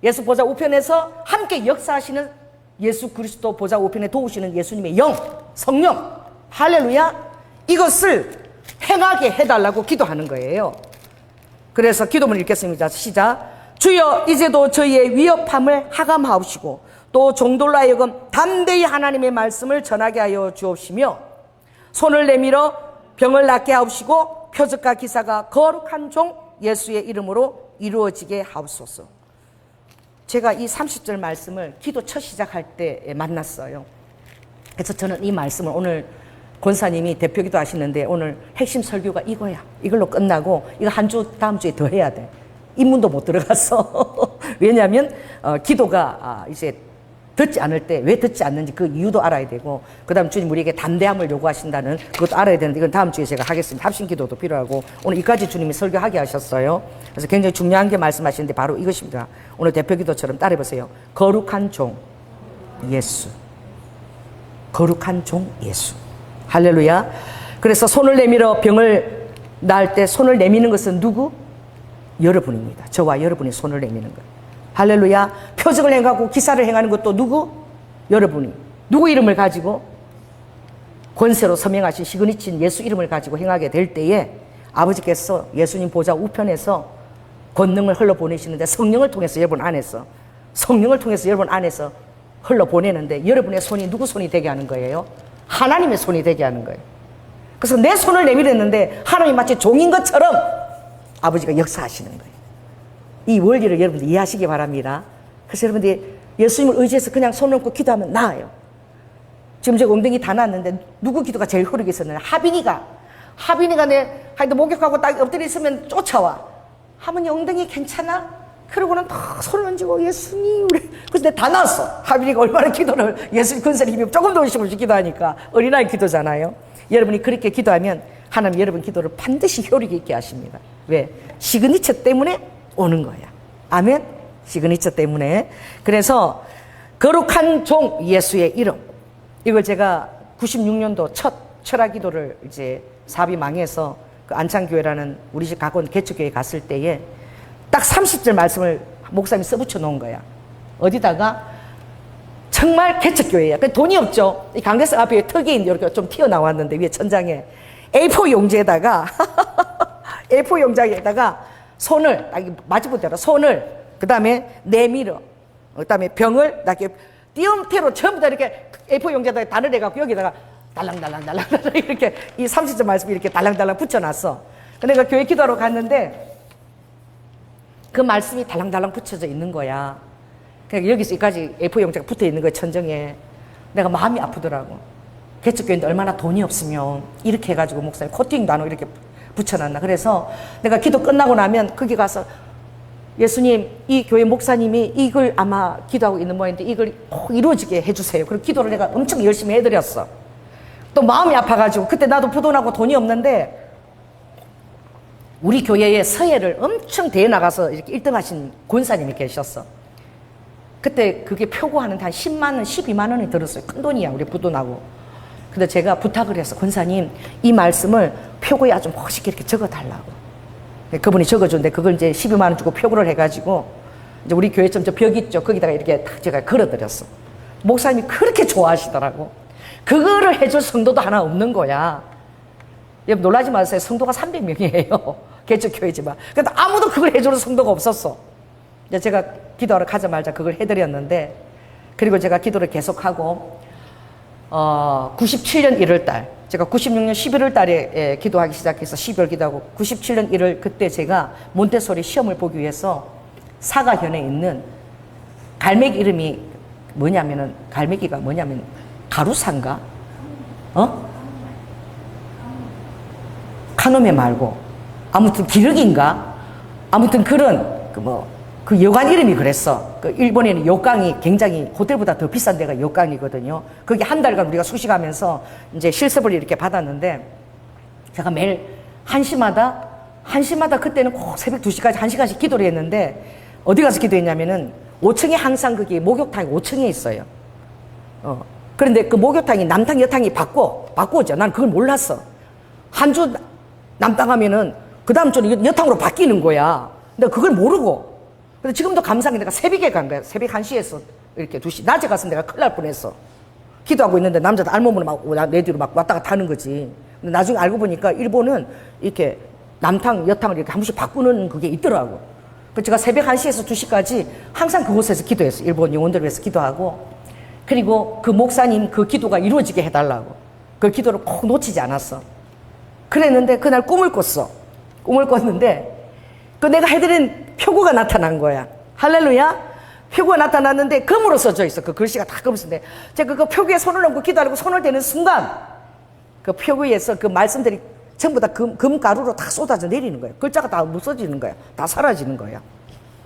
예수 보좌 우편에서 함께 역사하시는 예수 그리스도 보좌 우편에 도우시는 예수님의 영, 성령, 할렐루야, 이것을 행하게 해달라고 기도하는 거예요. 그래서 기도문을 읽겠습니다. 시작. 주여, 이제도 저희의 위협함을 하감하옵시고 또 종들로 하여금 담대히 하나님의 말씀을 전하게 하여 주옵시며 손을 내밀어 병을 낫게 하옵시고 표적과 기사가 거룩한 종 예수의 이름으로 이루어지게 하옵소서. 제가 이 30절 말씀을 기도 첫 시작할 때 만났어요. 그래서 저는 이 말씀을 오늘 권사님이 대표기도 하시는데 오늘 핵심 설교가 이거야. 이걸로 끝나고 이거 한 주 다음 주에 더 해야 돼. 인문도 못 들어갔어. 왜냐하면 기도가 이제 듣지 않을 때 왜 듣지 않는지 그 이유도 알아야 되고, 그 다음 주님 우리에게 담대함을 요구하신다는 그것도 알아야 되는데 이건 다음 주에 제가 하겠습니다. 합심 기도도 필요하고 오늘 이까지 주님이 설교하게 하셨어요. 그래서 굉장히 중요한 게 말씀하시는데 바로 이것입니다. 오늘 대표기도처럼 따라해보세요. 거룩한 종 예수. 거룩한 종 예수. 할렐루야. 그래서 손을 내밀어 병을 나을 때 손을 내미는 것은 누구? 여러분입니다. 저와 여러분이 손을 내미는 거예요. 할렐루야. 표적을 행하고 기사를 행하는 것도 누구? 여러분이. 누구 이름을 가지고? 권세로 서명하신 시그니친 예수 이름을 가지고 행하게 될 때에 아버지께서 예수님 보좌 우편에서 권능을 흘러보내시는데 성령을 통해서 여러분 안에서, 성령을 통해서 여러분 안에서 흘러보내는데 여러분의 손이 누구 손이 되게 하는 거예요? 하나님의 손이 되게 하는 거예요. 그래서 내 손을 내밀었는데 하나님이 마치 종인 것처럼 아버지가 역사하시는 거예요. 이 원리를 여러분들 이해하시기 바랍니다. 그래서 여러분들이 예수님을 의지해서 그냥 손 얹고 기도하면 나아요. 지금 제가 엉덩이 다 났는데 누구 기도가 제일 흐르게 있었느냐? 하빈이가 내 하여튼 목욕하고 딱 엎드려 있으면 쫓아와. 하모니 엉덩이 괜찮아? 그러고는 다 손을 얹고 예수님 우리. 그래서 내가 다 나왔어. 하빈이가 얼마나 기도를 예수님 근세를 힘이 조금 더 의심없이 기도하니까 어린아이 기도잖아요. 여러분이 그렇게 기도하면 하나님 여러분 기도를 반드시 효력 있게 하십니다. 왜? 시그니처 때문에 오는 거야. 아멘? 시그니처 때문에. 그래서 거룩한 종 예수의 이름, 이걸 제가 96년도 첫 철학 기도를 이제 사업이 망해서 그 안창교회라는 우리 집 가까운 개척교회 갔을 때에 딱 30절 말씀을 목사님이 써붙여 놓은 거야. 어디다가 정말 개척교회야. 돈이 없죠. 이 강대상 앞에 턱이 이렇게 좀 튀어나왔는데 위에 천장에 A4 용지에다가 A4 용지에다가 손을 마주보대로 손을 그다음에 내밀어 그다음에 병을 이렇게 띄엄태로 전부 다 이렇게 A4 용지에다가 단을 해갖고 여기다가 달랑달랑달랑 이렇게 이 30절 말씀 이렇게 달랑달랑 붙여놨어. 근데 내가 교회 기도하러 갔는데 그 말씀이 달랑달랑 붙여져 있는 거야. 그러니까 여기서 여기까지 A4 용지가 붙어 있는 거야, 천정에. 내가 마음이 아프더라고. 개척교회인데 얼마나 돈이 없으면 이렇게 해가지고 목사님 코팅도 안 하고 이렇게 붙여놨나. 그래서 내가 기도 끝나고 나면 거기 가서 예수님, 이 교회 목사님이 이걸 아마 기도하고 있는 모양인데 이걸 꼭 이루어지게 해주세요. 그리고 기도를 내가 엄청 열심히 해드렸어. 또 마음이 아파가지고 그때 나도 부도나고 돈이 없는데 우리 교회에 서예를 엄청 대회 나가서 이렇게 1등 하신 권사님이 계셨어. 그때 그게 표고하는데 한 10만 원, 12만 원이 들었어요. 큰 돈이야, 우리 부도나고. 근데 제가 부탁을 했어. 권사님, 이 말씀을 표고에 아주 멋있게 이렇게 적어달라고. 그분이 적어줬는데 그걸 이제 12만 원 주고 표고를 해가지고 이제 우리 교회 좀 저 벽 있죠. 거기다가 이렇게 딱 제가 걸어드렸어. 목사님이 그렇게 좋아하시더라고. 그거를 해줄 성도도 하나 없는 거야. 여러분 놀라지 마세요. 성도가 300명이에요. 개척교회지만. 근데 아무도 그걸 해주는 성도가 없었어. 이제 제가 기도하러 가자마자 그걸 해드렸는데 그리고 제가 기도를 계속하고 97년 1월달 제가 96년 11월달에 기도하기 시작해서 12월 기도하고 97년 1월 그때 제가 몬테소리 시험을 보기 위해서 사가현에 있는 갈매기 이름이 뭐냐면은 갈매기가 뭐냐면 가루산가? 카노메 말고 아무튼 기러기인가? 아무튼 그런 그 여관 이름이 그랬어. 그 일본에는 요강이 굉장히 호텔보다 더 비싼 데가 요강이거든요. 거기 한 달간 우리가 수식하면서 이제 실습을 이렇게 받았는데 제가 매일 한시마다 그때는 꼭 새벽 2시까지 1시간씩 기도를 했는데 어디 가서 기도했냐면은 5층에 항상 거기 목욕탕이 5층에 있어요. 그런데 그 목욕탕이 남탕 여탕이 바꾸었죠. 난 그걸 몰랐어. 한 주 남탕 하면은 그 다음 주는 여탕으로 바뀌는 거야. 근데 그걸 모르고. 근데 지금도 감사하게 내가 새벽에 간 거야. 새벽 1시에서 이렇게 2시. 낮에 갔으면 내가 큰일 날 뻔했어. 기도하고 있는데 남자들 알몸으로 막 내 뒤로 막 왔다가 타는 거지. 근데 나중에 알고 보니까 일본은 이렇게 남탕, 여탕을 이렇게 한 번씩 바꾸는 그게 있더라고. 그래서 제가 새벽 1시에서 2시까지 항상 그곳에서 기도했어. 일본 영혼들을 위해서 기도하고. 그리고 그 목사님 그 기도가 이루어지게 해달라고. 그 기도를 꼭 놓치지 않았어. 그랬는데 그날 꿈을 꿨어. 꿈을 꿨는데 그 내가 해드린 표고가 나타난 거야. 할렐루야. 표고가 나타났는데 금으로 써져 있어. 그 글씨가 다 금으로 써져. 제가 그 표고에 손을 얹고 기도하고 손을 대는 순간 그 표고에서 그 말씀들이 전부 다 금가루로 다 쏟아져 내리는 거예요. 글자가 다 없어지는 거야. 다 사라지는 거야.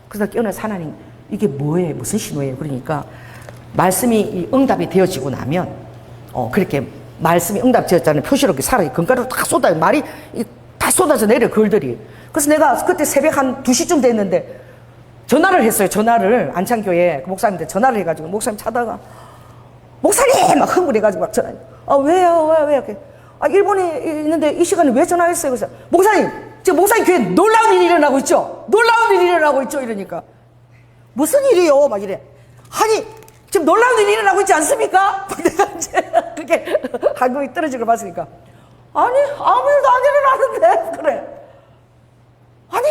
그래서 깨어나서 하나님 이게 뭐예요? 무슨 신호예요? 그러니까 말씀이 응답이 되어지고 나면 그렇게 말씀이 응답되었다는 표시로 사라지 금가루로 다 쏟아져 말이 다 쏟아져 내려 글들이. 그래서 내가 그때 새벽 한 2시쯤 됐는데 전화를 했어요. 전화를 안창교회 그 목사님한테 전화를 해가지고 목사님 찾다가 목사님 막 흥분해가지고 막 전화. 왜요? 이렇게. 일본에 있는데 이 시간에 왜 전화했어요? 그래서 목사님 지금 목사님 교회에 놀라운 일이 일어나고 있죠. 놀라운 일이 일어나고 있죠. 이러니까 무슨 일이요? 막 이래. 아니 지금 놀라운 일이 일어나고 있지 않습니까? 내가 이제 그게 한국이 떨어지는 걸 봤으니까 아니 아무 일도 안 일어나는데 그래. 아니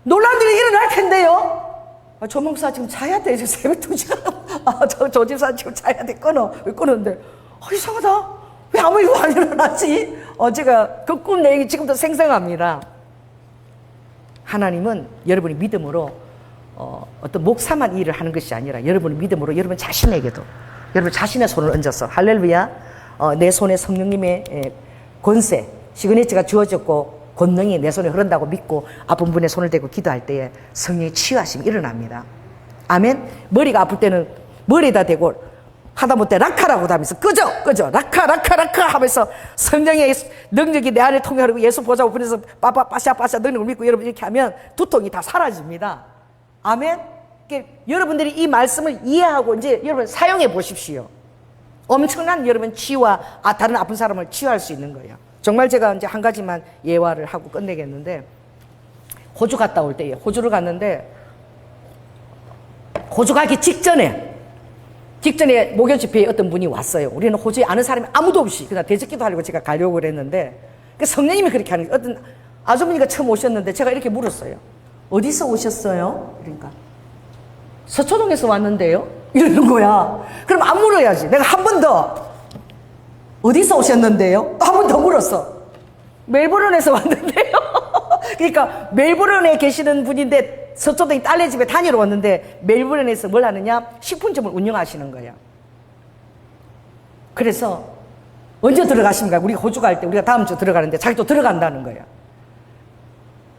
놀라운 일이 일어날 텐데요. 조 목사 지금 자야 돼. 새벽 2시간. 조 집사 지금 자야 돼. 왜 끊었는데 이상하다. 왜 아무 일도 안 일어나지? 제가 그 꿈 내용이 지금도 생생합니다. 하나님은 여러분이 믿음으로 어떤 목사만 일을 하는 것이 아니라 여러분의 믿음으로 여러분 자신에게도 여러분 자신의 손을 얹어서 할렐루야 내 손에 성령님의 권세 시그니처가 주어졌고 권능이 내 손에 흐른다고 믿고 아픈 분의 손을 대고 기도할 때에 성령의 치유하심이 일어납니다. 아멘. 머리가 아플 때는 머리에다 대고 하다못해 라카라고 하면서 끄져 라카 하면서 성령의 능력이 내 안에 통하고 예수 보자고 그래서 빠샤 능력을 믿고 여러분 이렇게 하면 두통이 다 사라집니다. 아멘. 여러분들이 이 말씀을 이해하고 이제 여러분 사용해 보십시오. 엄청난 여러분 치유와 다른 아픈 사람을 치유할 수 있는 거예요. 정말 제가 이제 한 가지만 예화를 하고 끝내겠는데 호주 갔다 올 때에 호주를 갔는데 호주 가기 직전에 직전에 목요 집회에 어떤 분이 왔어요. 우리는 호주에 아는 사람이 아무도 없이 그냥 대적기도 하려고 제가 가려고 그랬는데 그 성령님이 그렇게 하는 거예요. 어떤 아주머니가 처음 오셨는데 제가 이렇게 물었어요. 어디서 오셨어요? 그러니까 서초동에서 왔는데요. 이러는 거야. 그럼 안 물어야지. 내가 한 번 더 어디서 오셨는데요? 한 번 더 물었어. 멜버른에서 왔는데요. 그러니까 멜버른에 계시는 분인데 서초동에 딸내 집에 다니러 왔는데 멜버른에서 뭘 하느냐? 식품점을 운영하시는 거야. 그래서 언제 들어가십니까? 우리가 호주 갈 때 우리가 다음 주 들어가는데 자기도 들어간다는 거야.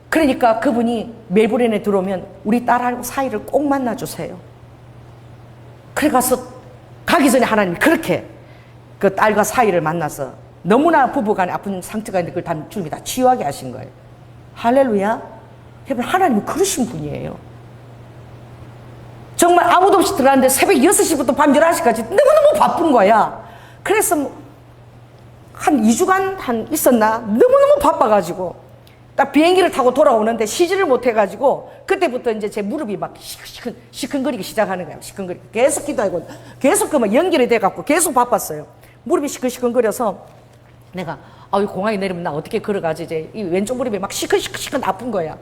그러니까 그분이 멜버른에 들어오면 우리 딸하고 사이를 꼭 만나주세요. 그래 가서 가기 전에 하나님이 그렇게 그 딸과 사이를 만나서 너무나 부부간에 아픈 상처가 있는데 그걸 다 주님이 다 치유하게 하신 거예요. 할렐루야. 여러분 하나님은 그러신 분이에요. 정말 아무도 없이 들어갔는데 새벽 6시부터 밤 11시까지 너무너무 바쁜 거야. 그래서 한 2주간 있었나? 너무너무 바빠가지고 딱 비행기를 타고 돌아오는데 쉬지를 못해가지고 그때부터 이제 제 무릎이 막 시큰거리기 시작하는 거예요. 시큰거리기. 계속 기도하고 계속 그만 연결이 돼갖고 계속 바빴어요. 무릎이 시큰시큰거려서 내가 이 공항에 내리면 나 어떻게 걸어가지? 이제 이 왼쪽 무릎이 막 시큰시큰 아픈 거야.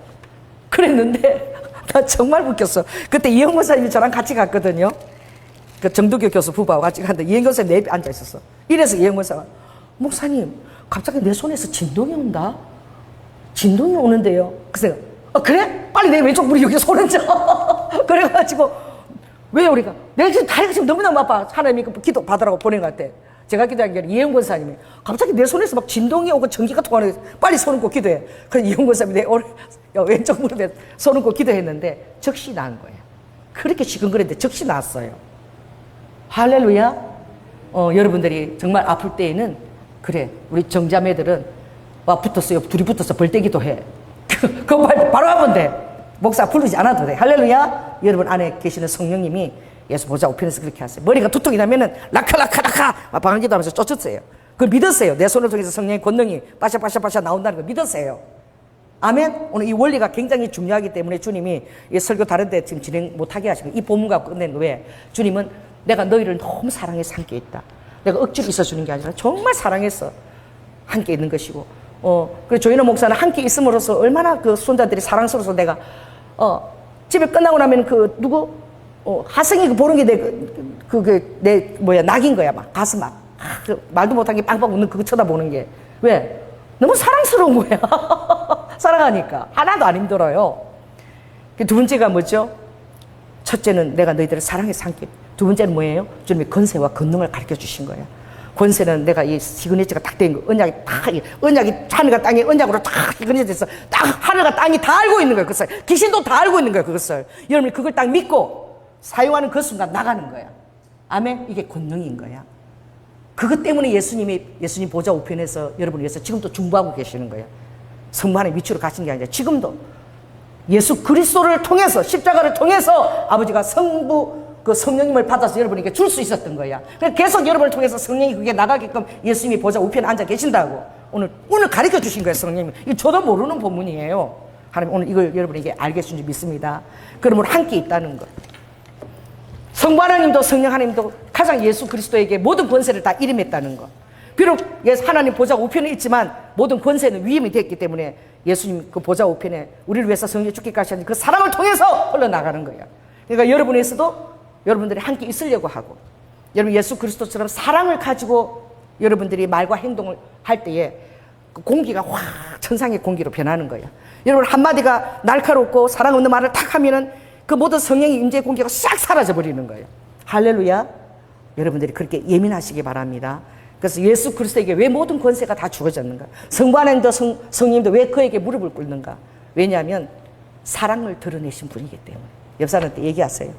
그랬는데 나 정말 웃겼어. 그때 이영 권사님이 저랑 같이 갔거든요. 그 정두교 교수 부부하고 같이 갔는데 이영 권사님 내 옆에 앉아 있었어. 이래서 이영 권사가 목사님 갑자기 내 손에서 진동이 온다. 진동이 오는데요. 그래서 그래? 빨리 내 왼쪽 무릎 여기 손 얹어. 그래가지고 왜요? 우리가 내가 지금 다리가 지금 너무너무 아파. 하나님이 기도 받으라고 보낸 것 같아. 제가 기도한 게 아니라 이영 권사님이 갑자기 내 손에서 막 진동이 오고 전기가 통하는 거예요. 빨리 손 얹고 기도해. 그래서 이영 권사님이 내 왼쪽 무릎에 손 얹고 기도했는데 적시 나은 거예요. 그렇게 시큰거렸는데 적시 나았어요. 할렐루야. 여러분들이 정말 아플 때에는 그래 우리 정자매들은 와 붙었어요. 둘이 붙어서 벌떼기도 해. 그거 바로 하면 돼. 목사 부르지 않아도 돼. 할렐루야. 여러분 안에 계시는 성령님이 예수 보좌 우편에서 그렇게 하세요. 머리가 두통이 나면은 라카라카라카 방언기도 하면서 쫓았어요. 그걸 믿었어요. 내 손을 통해서 성령의 권능이 빠샤빠샤빠샤 나온다는 걸 믿었어요. 아멘. 오늘 이 원리가 굉장히 중요하기 때문에 주님이 이 설교 다른 데 지금 진행 못하게 하시고 이 본문과 끝낸 거 왜? 주님은 내가 너희를 너무 사랑해서 함께 있다. 내가 억지로 있어주는 게 아니라 정말 사랑해서 함께 있는 것이고 그리고 조인호 목사는 함께 있음으로써 얼마나 그 손자들이 사랑스러워서 내가 집에 끝나고 나면 하승이 보는 게 내 낙인 거야. 막 가슴 말도 못한 게 빵빵 웃는 그거 쳐다보는 게 왜? 너무 사랑스러운 거야. 사랑하니까 하나도 안 힘들어요. 두 번째가 뭐죠? 첫째는 내가 너희들을 사랑해서 함께. 두 번째는 뭐예요? 주님이 권세와 권능을 가르쳐 주신 거예요. 권세는 내가 이 시그니처가 딱 된 거, 언약이 하늘과 땅이 언약으로 딱 시그니처돼서 딱 하늘과 땅이 다 알고 있는 거예요. 그것을 귀신도 다 알고 있는 거예요. 그것을 여러분이 그걸 딱 믿고 사용하는 그 순간 나가는 거야. 아멘. 이게 권능인 거야. 그것 때문에 예수님 보좌 우편에서 여러분을 위해서 지금도 중보하고 계시는 거예요. 성부 하나님 위치로 가신 게 아니라 지금도 예수 그리스도를 통해서 십자가를 통해서 아버지가 그 성령님을 받아서 여러분에게 줄 수 있었던 거야. 그래서 계속 여러분을 통해서 성령이 그게 나가게끔 예수님이 보좌 우편에 앉아 계신다고 오늘 가르쳐 주신 거예요. 성령님이. 이거 저도 모르는 본문이에요. 하나님 오늘 이걸 여러분에게 알게 해준 줄 믿습니다. 그러면 함께 있다는 것. 성부 하나님도 성령 하나님도 가장 예수 그리스도에게 모든 권세를 다 이름했다는 것. 비록 하나님 보좌 우편에 있지만 모든 권세는 위임이 됐기 때문에 예수님 그 보좌 우편에 우리를 위해서 성령이 죽기까지 하는 그 사랑을 통해서 흘러나가는 거예요. 그러니까 여러분에서도 여러분들이 함께 있으려고 하고 여러분 예수 그리스도처럼 사랑을 가지고 여러분들이 말과 행동을 할 때에 그 공기가 확 천상의 공기로 변하는 거예요. 여러분 한마디가 날카롭고 사랑 없는 말을 탁 하면은 그 모든 성령의 임재의 공기가 싹 사라져 버리는 거예요. 할렐루야. 여러분들이 그렇게 예민하시기 바랍니다. 그래서 예수 그리스도에게 왜 모든 권세가 다 주어졌는가? 성부 하나님도 성령님도 왜 그에게 무릎을 꿇는가? 왜냐하면 사랑을 드러내신 분이기 때문에. 옆 사람한테 얘기하세요.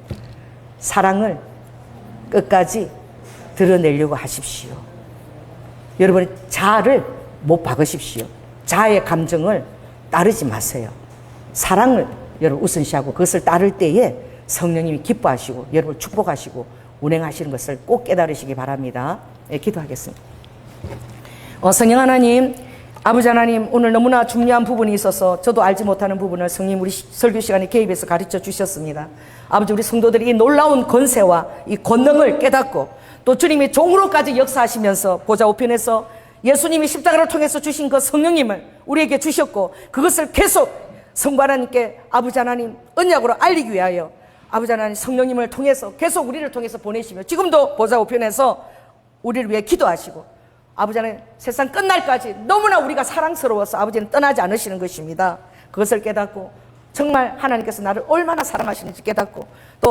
사랑을 끝까지 드러내려고 하십시오. 여러분의 자아를 못 박으십시오. 자아의 감정을 따르지 마세요. 사랑을 여러분 우선시하고 그것을 따를 때에 성령님이 기뻐하시고 여러분을 축복하시고 운행하시는 것을 꼭 깨달으시기 바랍니다. 네, 기도하겠습니다. 성령 하나님, 아버지 하나님, 오늘 너무나 중요한 부분이 있어서 저도 알지 못하는 부분을 성님 우리 설교 시간에 개입해서 가르쳐 주셨습니다. 아버지, 우리 성도들이 이 놀라운 권세와 이 권능을 깨닫고 또 주님이 종으로까지 역사하시면서 보좌 우편에서 예수님이 십자가를 통해서 주신 그 성령님을 우리에게 주셨고 그것을 계속 성부 하나님께 아버지 하나님 언약으로 알리기 위하여 아버지 하나님 성령님을 통해서 계속 우리를 통해서 보내시며 지금도 보좌 우편에서 우리를 위해 기도하시고 아버지 하나님 세상 끝날까지 너무나 우리가 사랑스러워서 아버지는 떠나지 않으시는 것입니다. 그것을 깨닫고 정말 하나님께서 나를 얼마나 사랑하시는지 깨닫고 또